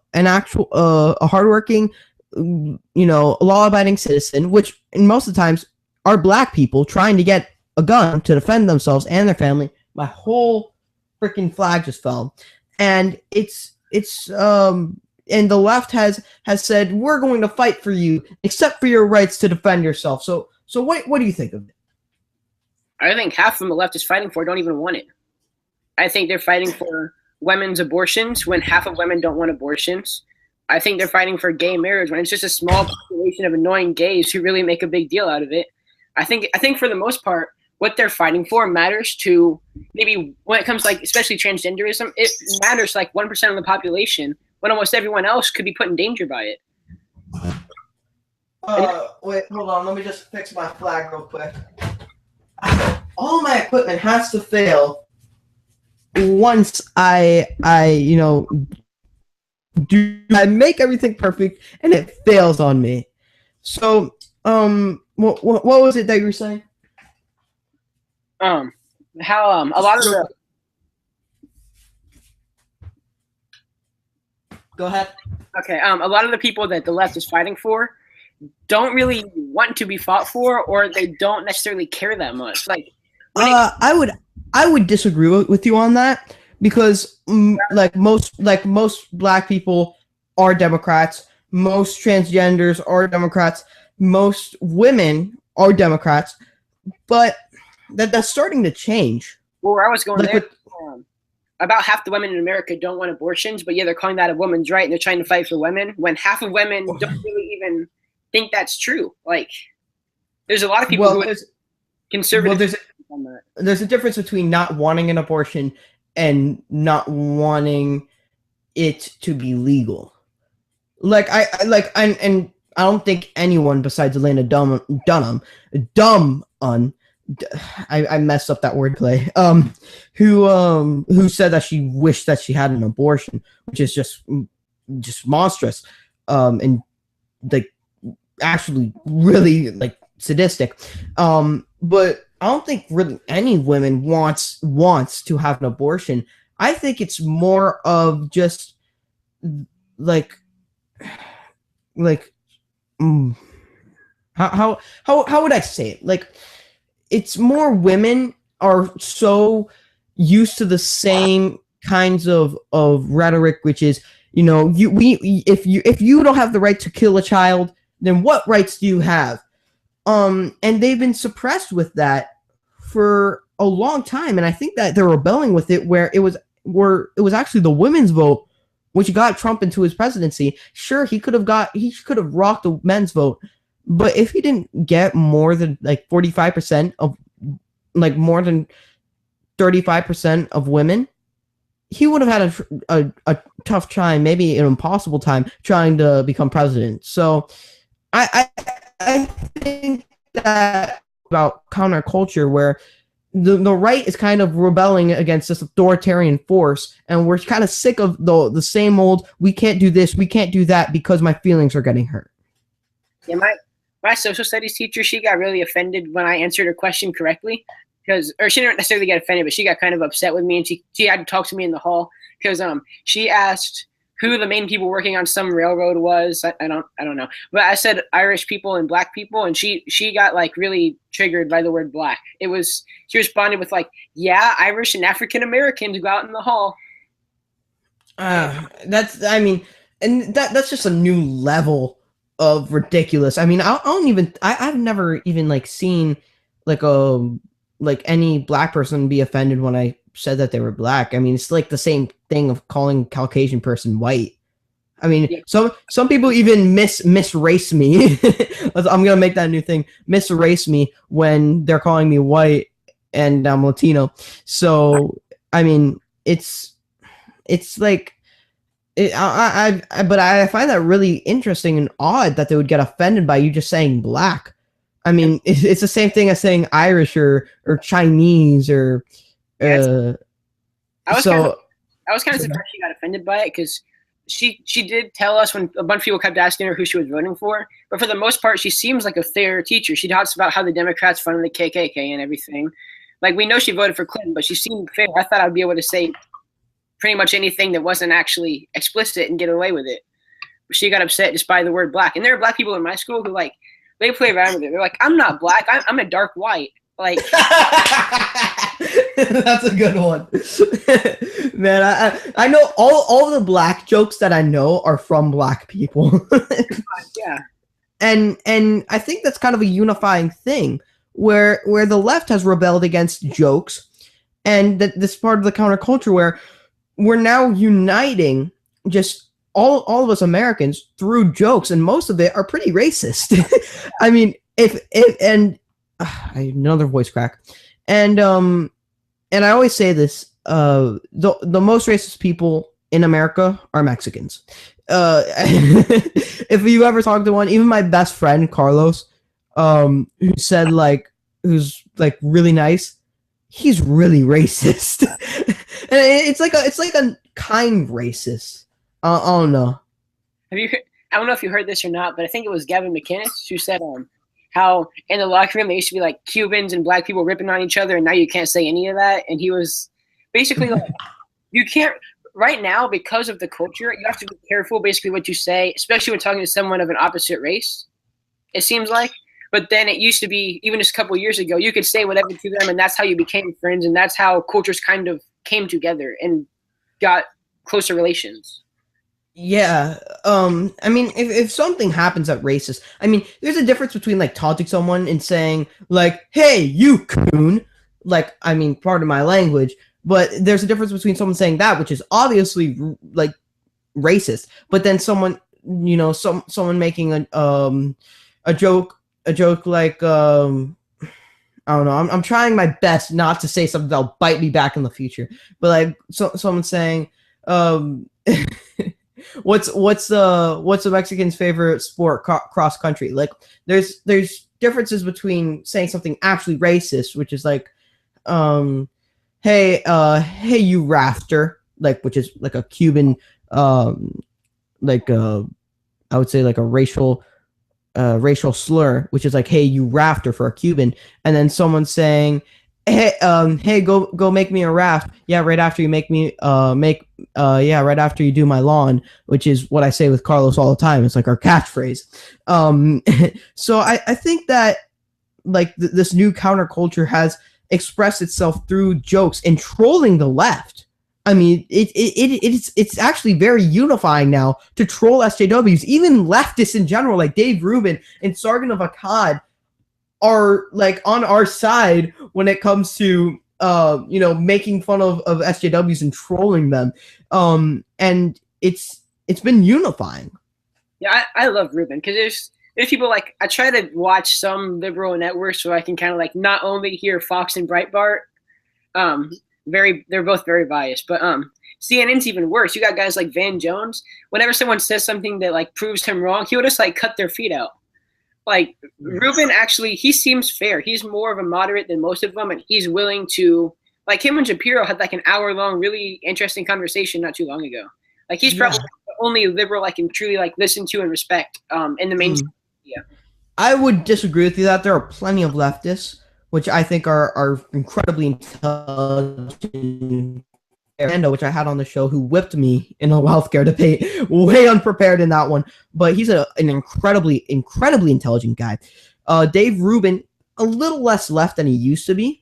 hardworking, law-abiding citizen, which in most of the times are black people, trying to get a gun to defend themselves and their family. My whole freaking flag just fell, and it's and the left has said we're going to fight for you, except for your rights to defend yourself. So what do you think of it? I think half of the left is fighting for don't even want it. I think they're fighting for women's abortions when half of women don't want abortions. I think they're fighting for gay marriage when it's just a small population of annoying gays who really make a big deal out of it. I think for the most part, what they're fighting for matters to maybe when it comes to, like, especially transgenderism, it matters to like 1% of the population when almost everyone else could be put in danger by it. Wait, hold on. Let me just fix my flag real quick. All my equipment has to fail once I make everything perfect and it fails on me. So, what was it that you were saying? How a lot of the Go ahead. Okay, a lot of the people that the left is fighting for don't really want to be fought for, or they don't necessarily care that much. Like, I would disagree with you on that because most black people are Democrats, most transgenders are Democrats, most women are Democrats, but that's starting to change. Well, where I was going like there, about half the women in America don't want abortions, but yeah, they're calling that a woman's right, and they're trying to fight for women when half of women don't really even think that's true. Like, there's a lot of people who are conservative. There's a difference between not wanting an abortion and not wanting it to be legal. I don't think anyone besides Elena Dunham, I messed up that wordplay. Who said that she wished that she had an abortion, which is just monstrous, and like actually really like sadistic. But I don't think really any woman wants to have an abortion. I think it's more of just how would I say it? Like, it's more women are so used to the same kinds of rhetoric, which is, if you don't have the right to kill a child, then what rights do you have? And they've been suppressed with that for a long time, and I think that they're rebelling with it, where it was actually the women's vote which got Trump into his presidency. Sure, he could have rocked the men's vote, but if he didn't get more than like 45% of, like more than 35% of women, he would have had a tough time, maybe an impossible time, trying to become president. So I think that about counterculture, where the right is kind of rebelling against this authoritarian force, and we're kind of sick of the same old, we can't do this, we can't do that because my feelings are getting hurt. Yeah, my social studies teacher, she got really offended when I answered her question correctly, or she didn't necessarily get offended, but she got kind of upset with me, and she had to talk to me in the hall because she asked who the main people working on some railroad was. I don't know, but I said Irish people and black people, and she got like really triggered by the word black. She responded with like, yeah, Irish and African Americans go out in the hall. That's just a new level of ridiculous. I mean, I've never even like seen like any black person be offended when I said that they were black. I mean, it's like the same thing of calling Caucasian person white. I mean, yeah. Some people even misrace me. I'm gonna make that a new thing. Misrace me when they're calling me white and I'm Latino. So I mean, it's like but I find that really interesting and odd that they would get offended by you just saying black. I mean, it's the same thing as saying Irish or Chinese or. I was kind of surprised she got offended by it, because she did tell us when a bunch of people kept asking her who she was voting for, but for the most part, she seems like a fair teacher. She talks about how the Democrats funded the KKK and everything. Like, we know she voted for Clinton, but she seemed fair. I thought I'd be able to say pretty much anything that wasn't actually explicit and get away with it. But she got upset just by the word black. And there are black people in my school who, like, they play around with it. They're like, I'm not black. I'm a dark white. Like, That's a good one. Man, I know all the black jokes that I know are from black people. Yeah. And I think that's kind of a unifying thing where the left has rebelled against jokes, and that this part of the counterculture where we're now uniting just all of us Americans through jokes, and most of it are pretty racist. I mean, if another voice crack, and I always say this, the most racist people in America are Mexicans. If you ever talk to one, even my best friend Carlos, who said who's really nice, he's really racist. And it's like a kind racist. I don't know. I don't know if you heard this or not, but I think it was Gavin McInnes who said how in the locker room they used to be like Cubans and black people ripping on each other, and now you can't say any of that. And he was basically like, you can't right now because of the culture. You have to be careful, basically, what you say, especially when talking to someone of an opposite race. It seems like, but then it used to be even just a couple of years ago, you could say whatever to them, and that's how you became friends, and that's how cultures kind of came together and got closer relations. Yeah. I mean, if something happens that racist, I mean, there's a difference between taunting someone and saying "Hey, you coon," I mean, pardon my language, but there's a difference between someone saying that, which is obviously racist, but then someone, someone making a joke like I don't know. I'm trying my best not to say something that'll bite me back in the future, but someone saying what's the Mexican's favorite sport? Cross country. There's differences between saying something actually racist, which is hey you rafter, which is a Cuban I would say a racial slur, which is hey you rafter for a Cuban, and then someone saying hey go make me a raft, right after you make me right after you do my lawn, which is what I say with Carlos all the time. It's our catchphrase. So I think that this new counterculture has expressed itself through jokes and trolling the left. I mean, it's actually very unifying now to troll SJWs. Even leftists in general, like Dave Rubin and Sargon of Akkad, are on our side when it comes to making fun of SJWs and trolling them. And it's been unifying. Yeah, I love Rubin because there's people I try to watch some liberal networks so I can kind of not only hear Fox and Breitbart. They're both very biased, but CNN's even worse. You got guys like Van Jones. Whenever someone says something that proves him wrong, he'll just cut their feet out. Rubin actually, he seems fair. He's more of a moderate than most of them, and he's willing to him and Shapiro had an hour-long, really interesting conversation not too long ago. He's probably the only liberal I can truly listen to and respect in the mainstream media. I would disagree with you that there are plenty of leftists, which I think are incredibly intelligent. Which I had on the show, who whipped me in a healthcare debate, way unprepared in that one. But he's an incredibly intelligent guy. Dave Rubin, a little less left than he used to be,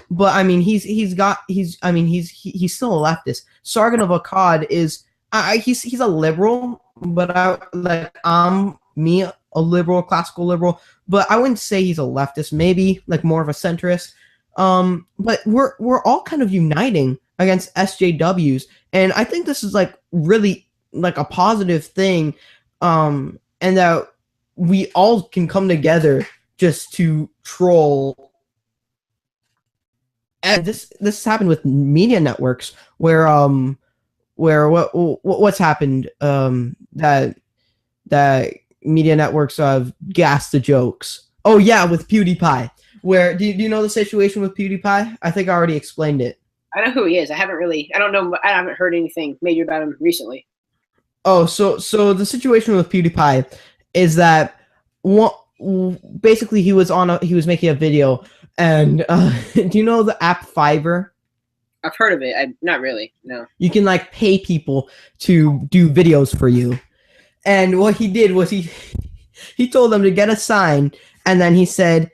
but I mean he's still a leftist. Sargon of Akkad is he's a liberal, but I'm a liberal, classical liberal, but I wouldn't say he's a leftist. Maybe more of a centrist. But we're all kind of uniting against SJWs, and I think this is really a positive thing, and that we all can come together just to troll. And this happened with media networks where what's happened, that media networks have gassed the jokes. Oh yeah, with PewDiePie. Where do you know the situation with PewDiePie? I think I already explained it. I know who he is. I haven't heard anything major about him recently. Oh, so the situation with PewDiePie is that basically he was making a video, and do you know the app Fiverr? I've heard of it. Not really. No. You can pay people to do videos for you, and what he did was he told them to get a sign, and then he said,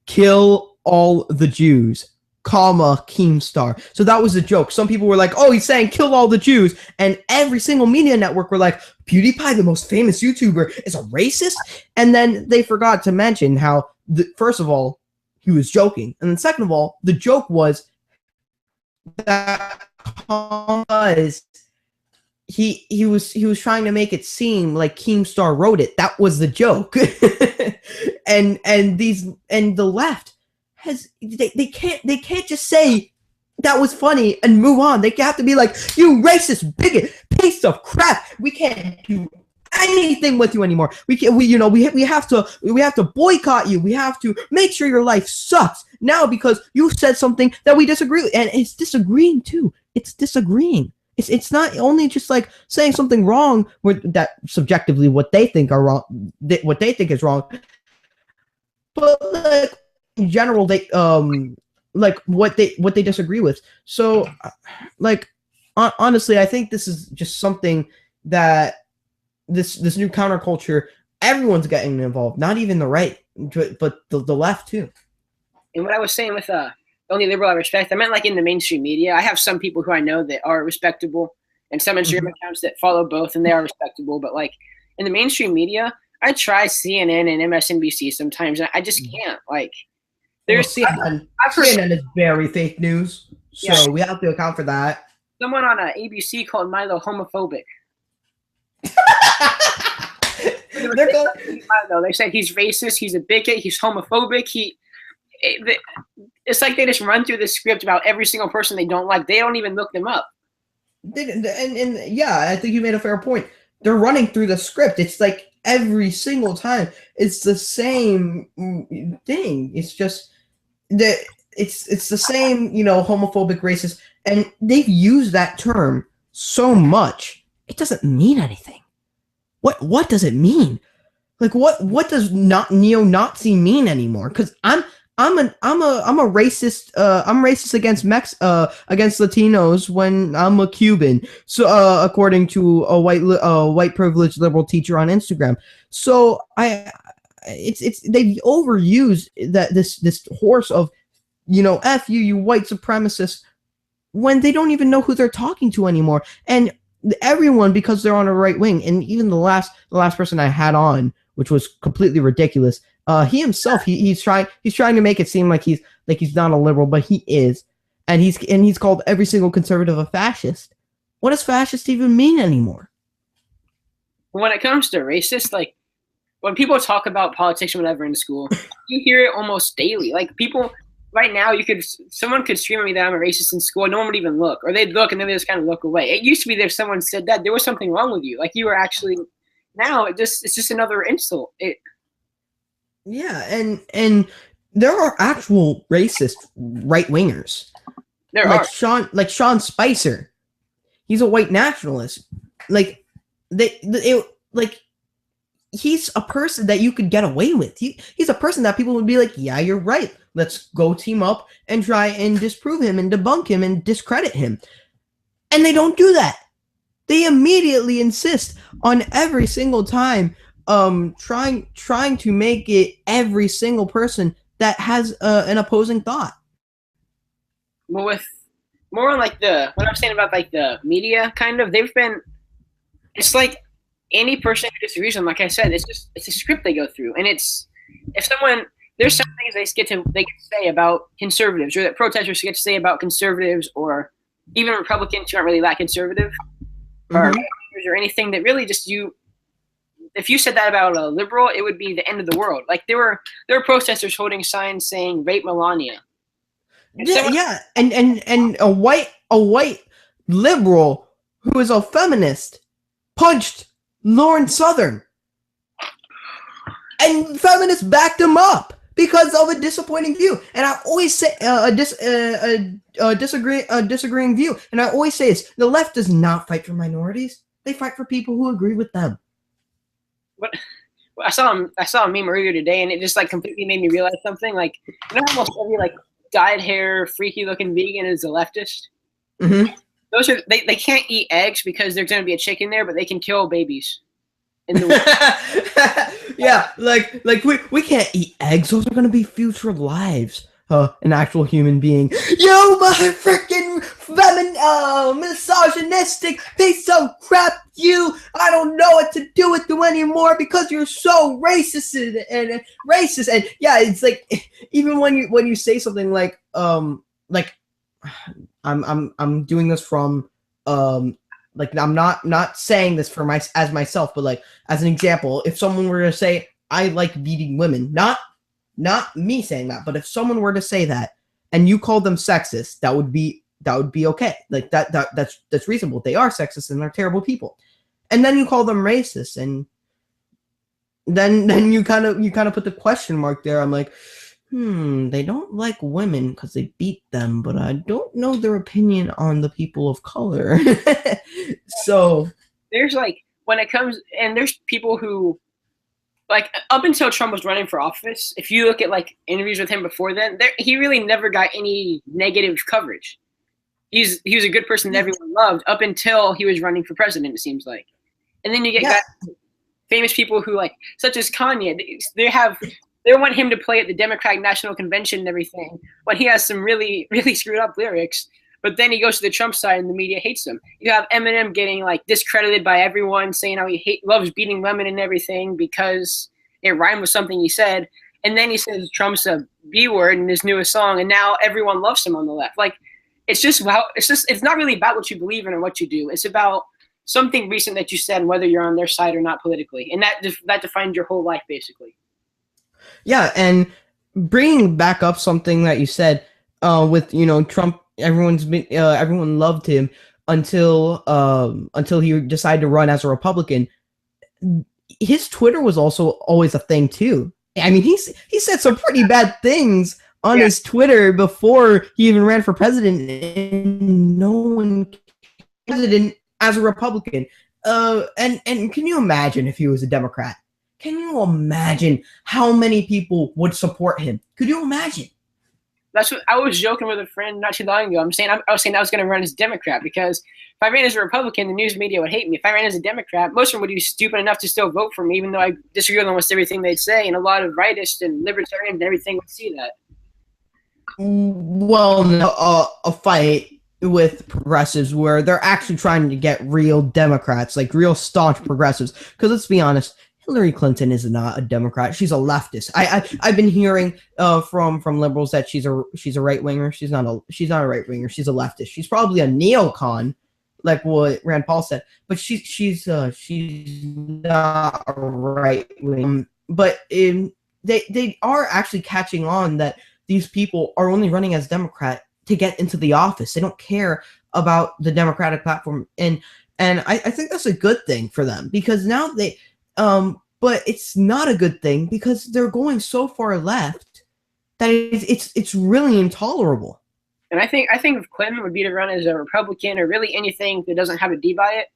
kill all the Jews, comma, Keemstar. So that was a joke. Some people were like, oh, he's saying kill all the Jews. And every single media network were like, PewDiePie, the most famous YouTuber, is a racist? And then they forgot to mention how, first of all, he was joking. And then second of all, the joke was that because he was trying to make it seem like Keemstar wrote it. That was the joke. and the left has they can't just say that was funny and move on. They have to be like, you racist bigot piece of crap. We can't do anything with you anymore. We have to boycott you. We have to make sure your life sucks now because you said something that we disagree with. And it's disagreeing too. It's disagreeing. It's not only just like saying something wrong with that subjectively what they think are wrong, what they think is wrong, but like in general they like what they disagree with. So like honestly, I think this is just something that this new counterculture, everyone's getting involved, not even the right, but the left too. And what I was saying with the only liberal I respect, I meant like in the mainstream media. I have some people who I know that are respectable and some Instagram accounts that follow both and they are respectable. But like in the mainstream media, I try CNN and MSNBC sometimes and I just can't. Like there's CNN is very fake news. So we have to account for that. Someone on ABC called Milo homophobic. They said he's racist, he's a bigot, he's homophobic, it's like they just run through the script about every single person they don't like. They don't even look them up. And yeah, I think you made a fair point. They're running through the script. It's like every single time it's the same thing. It's just that it's the same, homophobic, racist, and they've used that term so much. It doesn't mean anything. What does it mean? Like what does not neo-Nazi mean anymore? Because I'm a racist. I'm racist against against Latinos when I'm a Cuban. So according to a white privileged liberal teacher on Instagram. So they've overused this horse of F you white supremacists when they don't even know who they're talking to anymore. And everyone, because they're on a right wing, and even the last person I had on, which was completely ridiculous. He himself, he's trying to make it seem like he's not a liberal, but he is, and he's called every single conservative a fascist. What does fascist even mean anymore? When it comes to racist, like when people talk about politics or whatever in school, you hear it almost daily. Like people right now, someone could scream at me that I'm a racist in school, no one would even look, or they'd look and then they just kind of look away. It used to be that if someone said that, there was something wrong with you, like you were actually. Now it's just another insult. Yeah, and there are actual racist right wingers. There are Sean Spicer. He's a white nationalist. Like he's a person that you could get away with. He's a person that people would be like, yeah, you're right. Let's go team up and try and disprove him and debunk him and discredit him. And they don't do that. They immediately insist on every single time trying to make it every single person that has an opposing thought. Well, with more on like what I'm saying about like the media, kind of, it's like any person who disagrees with them, like I said, it's a script they go through, and there's some things they can say about conservatives, or that protesters get to say about conservatives, or even Republicans who aren't really that conservative. Or anything that really just if you said that about a liberal, it would be the end of the world. Like there were protesters holding signs saying rape Melania. And a white liberal who is a feminist punched Lauren Southern, and feminists backed him up because of a disappointing view. And I always say a disagreeing view. And I always say this: the left does not fight for minorities; they fight for people who agree with them. Well, I saw a meme earlier today, and it just like completely made me realize something. Like, almost every like dyed hair, freaky looking vegan is a leftist. Mm-hmm. Those are they can't eat eggs because there's going to be a chicken there, but they can kill babies. In the yeah, like we can't eat eggs. Those are going to be future lives an actual human being. You mother freaking misogynistic piece of crap! I don't know what to do with you anymore because you're so racist and racist. And yeah, it's like even when you say something like I'm doing this from like I'm not saying this for myself, but like as an example, if someone were to say I like beating women, not me saying that, but if someone were to say that and you called them sexist, that would be okay. Like that's reasonable. They are sexist and they're terrible people. And then you call them racist, and then you kind of put the question mark there. I'm like, they don't like women because they beat them, but I don't know their opinion on the people of color. So there's like when it comes, and there's people who, like, up until Trump was running for office, if you look at like interviews with him before then, he really never got any negative coverage. He was a good person that everyone loved up until he was running for president, it seems like. And then you get guys, famous people who, like, such as Kanye, they want him to play at the Democratic National Convention and everything, when he has some really, really screwed up lyrics. But then he goes to the Trump side and the media hates him. You have Eminem getting like discredited by everyone, saying how he loves beating women and everything because it rhymed with something he said. And then he says Trump's a B word in his newest song, and now everyone loves him on the left. Like, it's not really about what you believe in or what you do. It's about something recent that you said and whether you're on their side or not politically. And that defines your whole life, basically. Yeah, and bringing back up something that you said with Trump, everyone loved him until he decided to run as a Republican. His Twitter was also always a thing too. I mean, he said some pretty bad things on his Twitter before he even ran for president, and no one president as a Republican. And can you imagine if he was a Democrat? Can you imagine how many people would support him? Could you imagine? That's what I was joking with a friend not too long ago. I was saying I was going to run as a Democrat because if I ran as a Republican, the news media would hate me. If I ran as a Democrat, most of them would be stupid enough to still vote for me, even though I disagree with almost everything they'd say. And a lot of rightists and libertarians and everything would see that. Well, no, a fight with progressives where they're actually trying to get real Democrats, like real staunch progressives. Because let's be honest, Hillary Clinton is not a Democrat. She's a leftist. I've been hearing from liberals that she's a right winger. She's not a right winger. She's a leftist. She's probably a neocon, like what Rand Paul said. But she's not a right wing. But they are actually catching on that these people are only running as Democrat to get into the office. They don't care about the Democratic platform, and I think that's a good thing for them because now they. But it's not a good thing because they're going so far left that it's really intolerable. And I think if Clinton would be to run as a Republican or really anything that doesn't have a D by it,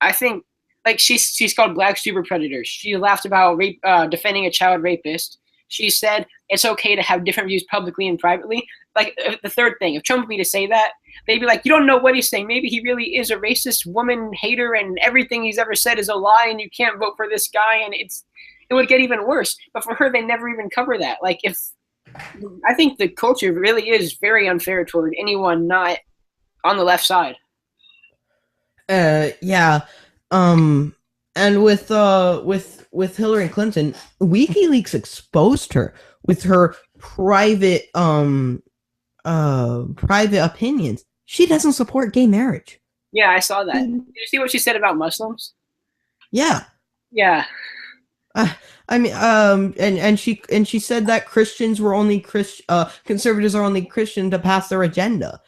I think like she's called Black Super Predators. She laughed about defending a child rapist. She said it's okay to have different views publicly and privately. Like the third thing, if Trump would be to say that, they'd be like, you don't know what he's saying. Maybe he really is a racist woman hater and everything he's ever said is a lie and you can't vote for this guy. And it would get even worse. But for her, they never even cover that. Like I think the culture really is very unfair toward anyone not on the left side. Yeah. And with Hillary Clinton, WikiLeaks exposed her with her private opinions. She doesn't support gay marriage. Yeah, I saw that. Did you see what she said about Muslims? Yeah. Yeah. I mean, and she said that Christians were only conservatives are only Christian to pass their agenda.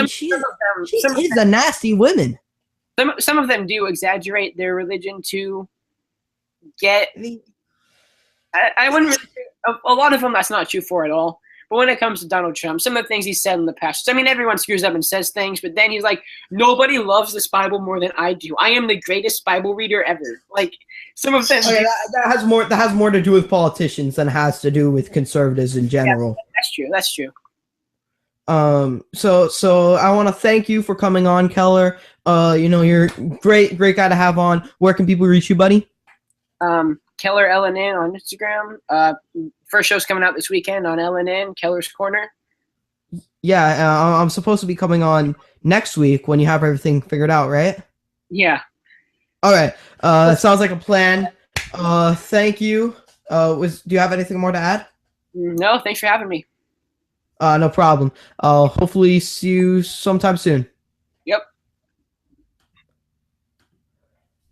She is a nasty woman. Some of them do exaggerate their religion to get. I wouldn't really say, a lot of them that's not true for at all. But when it comes to Donald Trump, some of the things he said in the past, I mean, everyone screws up and says things, but then he's like, nobody loves this Bible more than I do. I am the greatest Bible reader ever. Like some of them. Okay, that has more to do with politicians than it has to do with conservatives in general. Yeah, that's true. So I want to thank you for coming on, Keller. You're great guy to have on. Where can people reach you, buddy? Keller LNN on Instagram. First show's coming out this weekend on LNN, Keller's Corner. Yeah, I'm supposed to be coming on next week when you have everything figured out, right? Yeah. All right. That sounds like a plan. Thank you. Do you have anything more to add? No, thanks for having me. No problem. I'll hopefully see you sometime soon. Yep.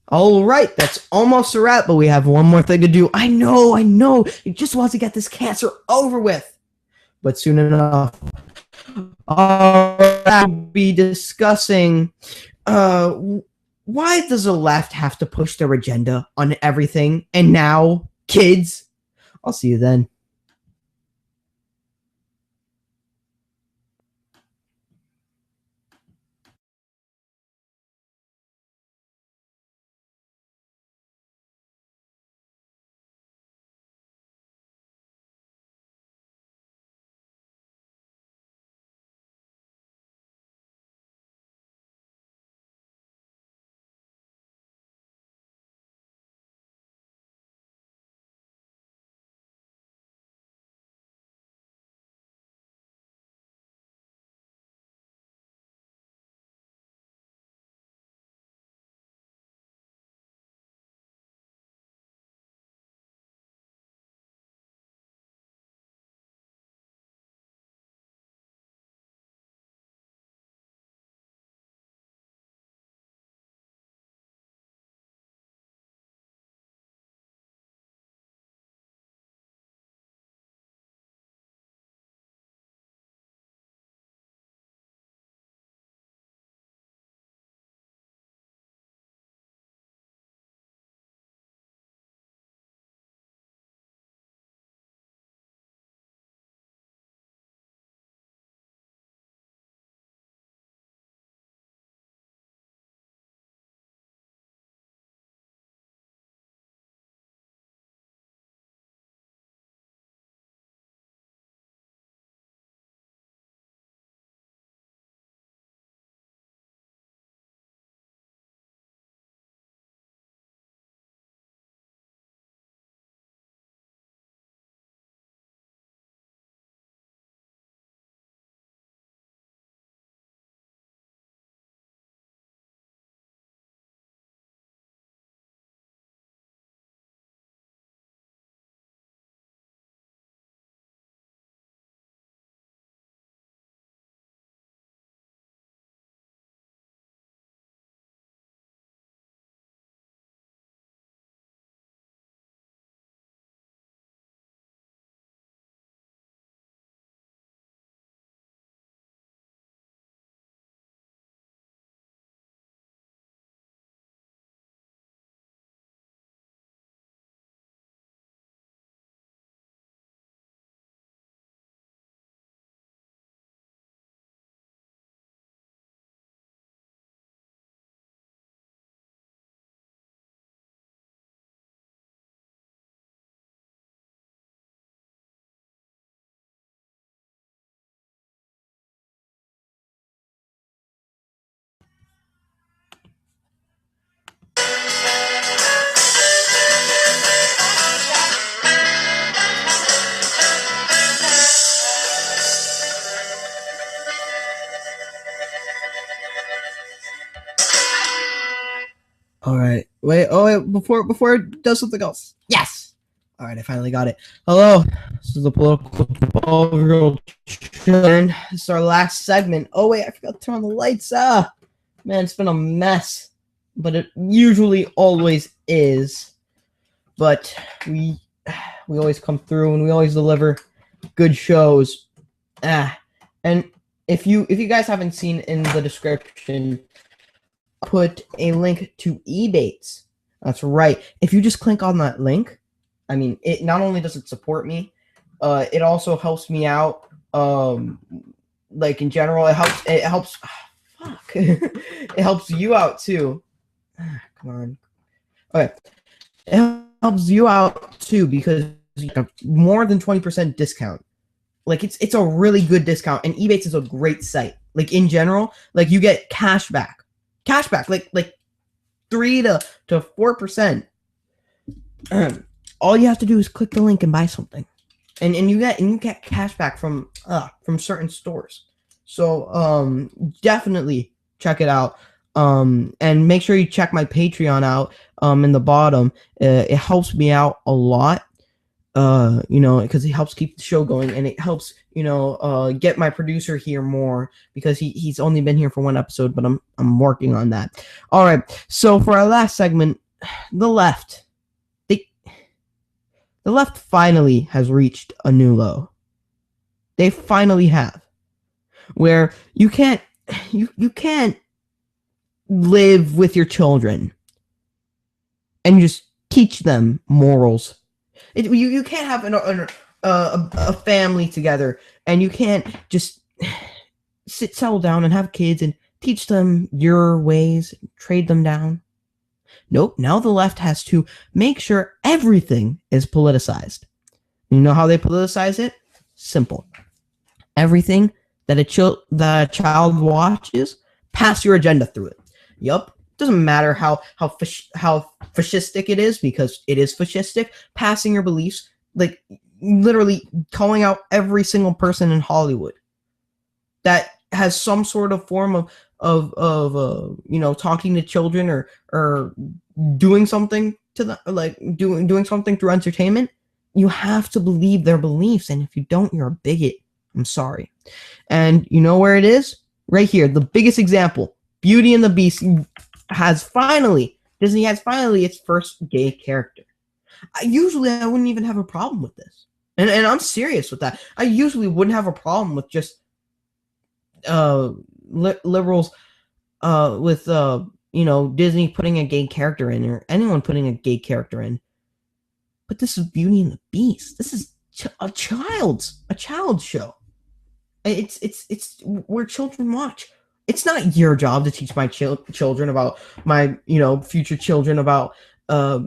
All right, that's almost a wrap, but we have one more thing to do. I know. You just want to get this cancer over with, but soon enough. I'll be discussing why does the left have to push their agenda on everything, and now kids. I'll see you then. All right. Wait. Oh, wait. Before it does something else. Yes. All right. I finally got it. Hello. This is the political 12-year-old children. This is our last segment. Oh wait, I forgot to turn on the lights. Man, it's been a mess, but it usually always is. But we always come through and we always deliver good shows. And if you guys haven't seen in the description, put a link to Ebates. That's right. If you just click on that link, I mean, it not only does it support me, it also helps me out. Like in general, it helps. Fuck, it helps you out too. Come on. Okay, it helps you out too because you have more than 20% discount. Like it's a really good discount, and Ebates is a great site. Like in general, like you get cashback, like 3 to 4%. all you have to do is click the link and buy something, and you get cash back from certain stores. So definitely check it out. And make sure you check my Patreon out in the bottom. It helps me out a lot. Because it helps keep the show going, and it helps, get my producer here more, because he's only been here for one episode, but I'm working on that. All right. So for our last segment, the left finally has reached a new low. They finally have, where you can't live with your children and just teach them morals. You can't have a family together, and you can't just settle down and have kids and teach them your ways, trade them down. Nope. Now the left has to make sure everything is politicized. You know how they politicize it? Simple. Everything that a child watches, pass your agenda through it. Yup. Doesn't matter how fascistic it is, because it is fascistic. Passing your beliefs, like literally calling out every single person in Hollywood that has some sort of form of talking to children or doing something to them, like doing something through entertainment. You have to believe their beliefs, and if you don't, you're a bigot. I'm sorry. And you know where it is? Right here, the biggest example: Beauty and the Beast. Disney has finally its first gay character. I wouldn't even have a problem with this. And I'm serious with that. I usually wouldn't have a problem with just liberals with Disney putting a gay character in, or anyone putting a gay character in. But this is Beauty and the Beast. This is a child's show. It's where children watch. It's not your job to teach my children about my, future children about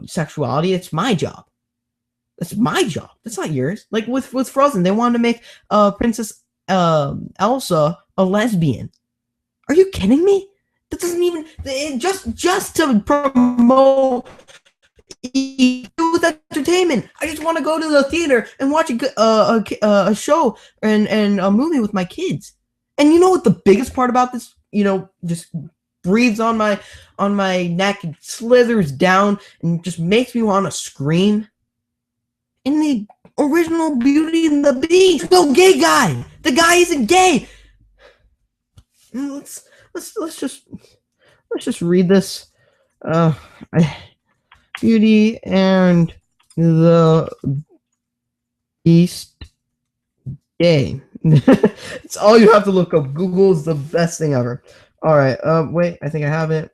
sexuality. It's my job. That's my job. That's not yours. Like with Frozen, they wanted to make Princess Elsa a lesbian. Are you kidding me? That doesn't even just to promote youth entertainment. I just want to go to the theater and watch a show and a movie with my kids. And you know what the biggest part about this, just breathes on my neck and slithers down and just makes me want to scream? In the original Beauty and the Beast, no gay guy. The guy isn't gay. Let's just read this. Beauty and the Beast gay. It's all you have to look up. Google is the best thing ever. All right. Wait. I think I have it.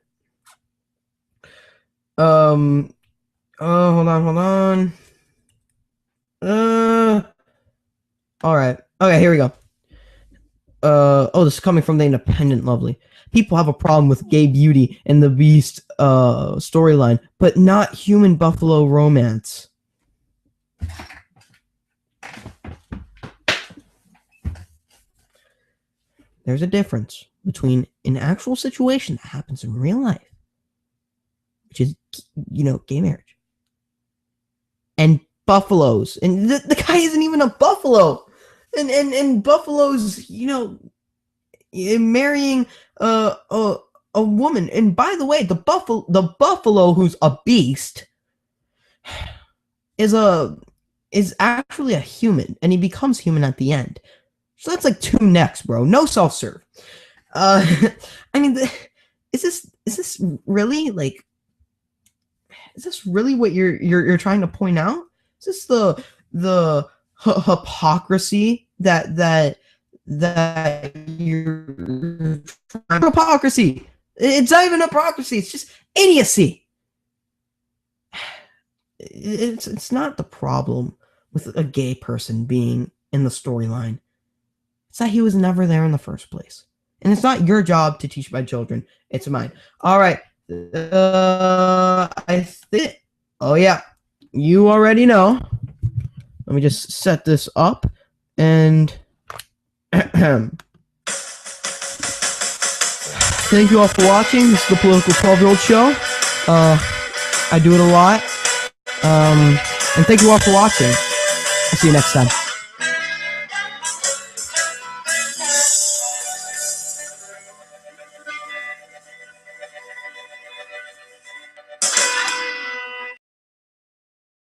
Hold on. All right. Okay. Here we go. This is coming from the Independent. Lovely. People have a problem with gay Beauty and the Beast storyline, but not human buffalo romance. There's a difference between an actual situation that happens in real life, which is, gay marriage, and buffaloes. And the guy isn't even a buffalo. And buffaloes, marrying a woman. And by the way, the buffalo who's a beast is actually a human, and he becomes human at the end. So that's like 2 necks, bro. No self-serve. I mean, is this really like? Is this really what you're trying to point out? Is this the hypocrisy that you're hypocrisy? It's not even hypocrisy. It's just idiocy. It's not the problem with a gay person being in the storyline. It's that he was never there in the first place. And it's not your job to teach my children. It's mine. All right. I think. Oh, yeah. You already know. Let me just set this up. And thank you all for watching. This is the Political 12-Year-Old Show. I do it a lot. And thank you all for watching. I'll see you next time.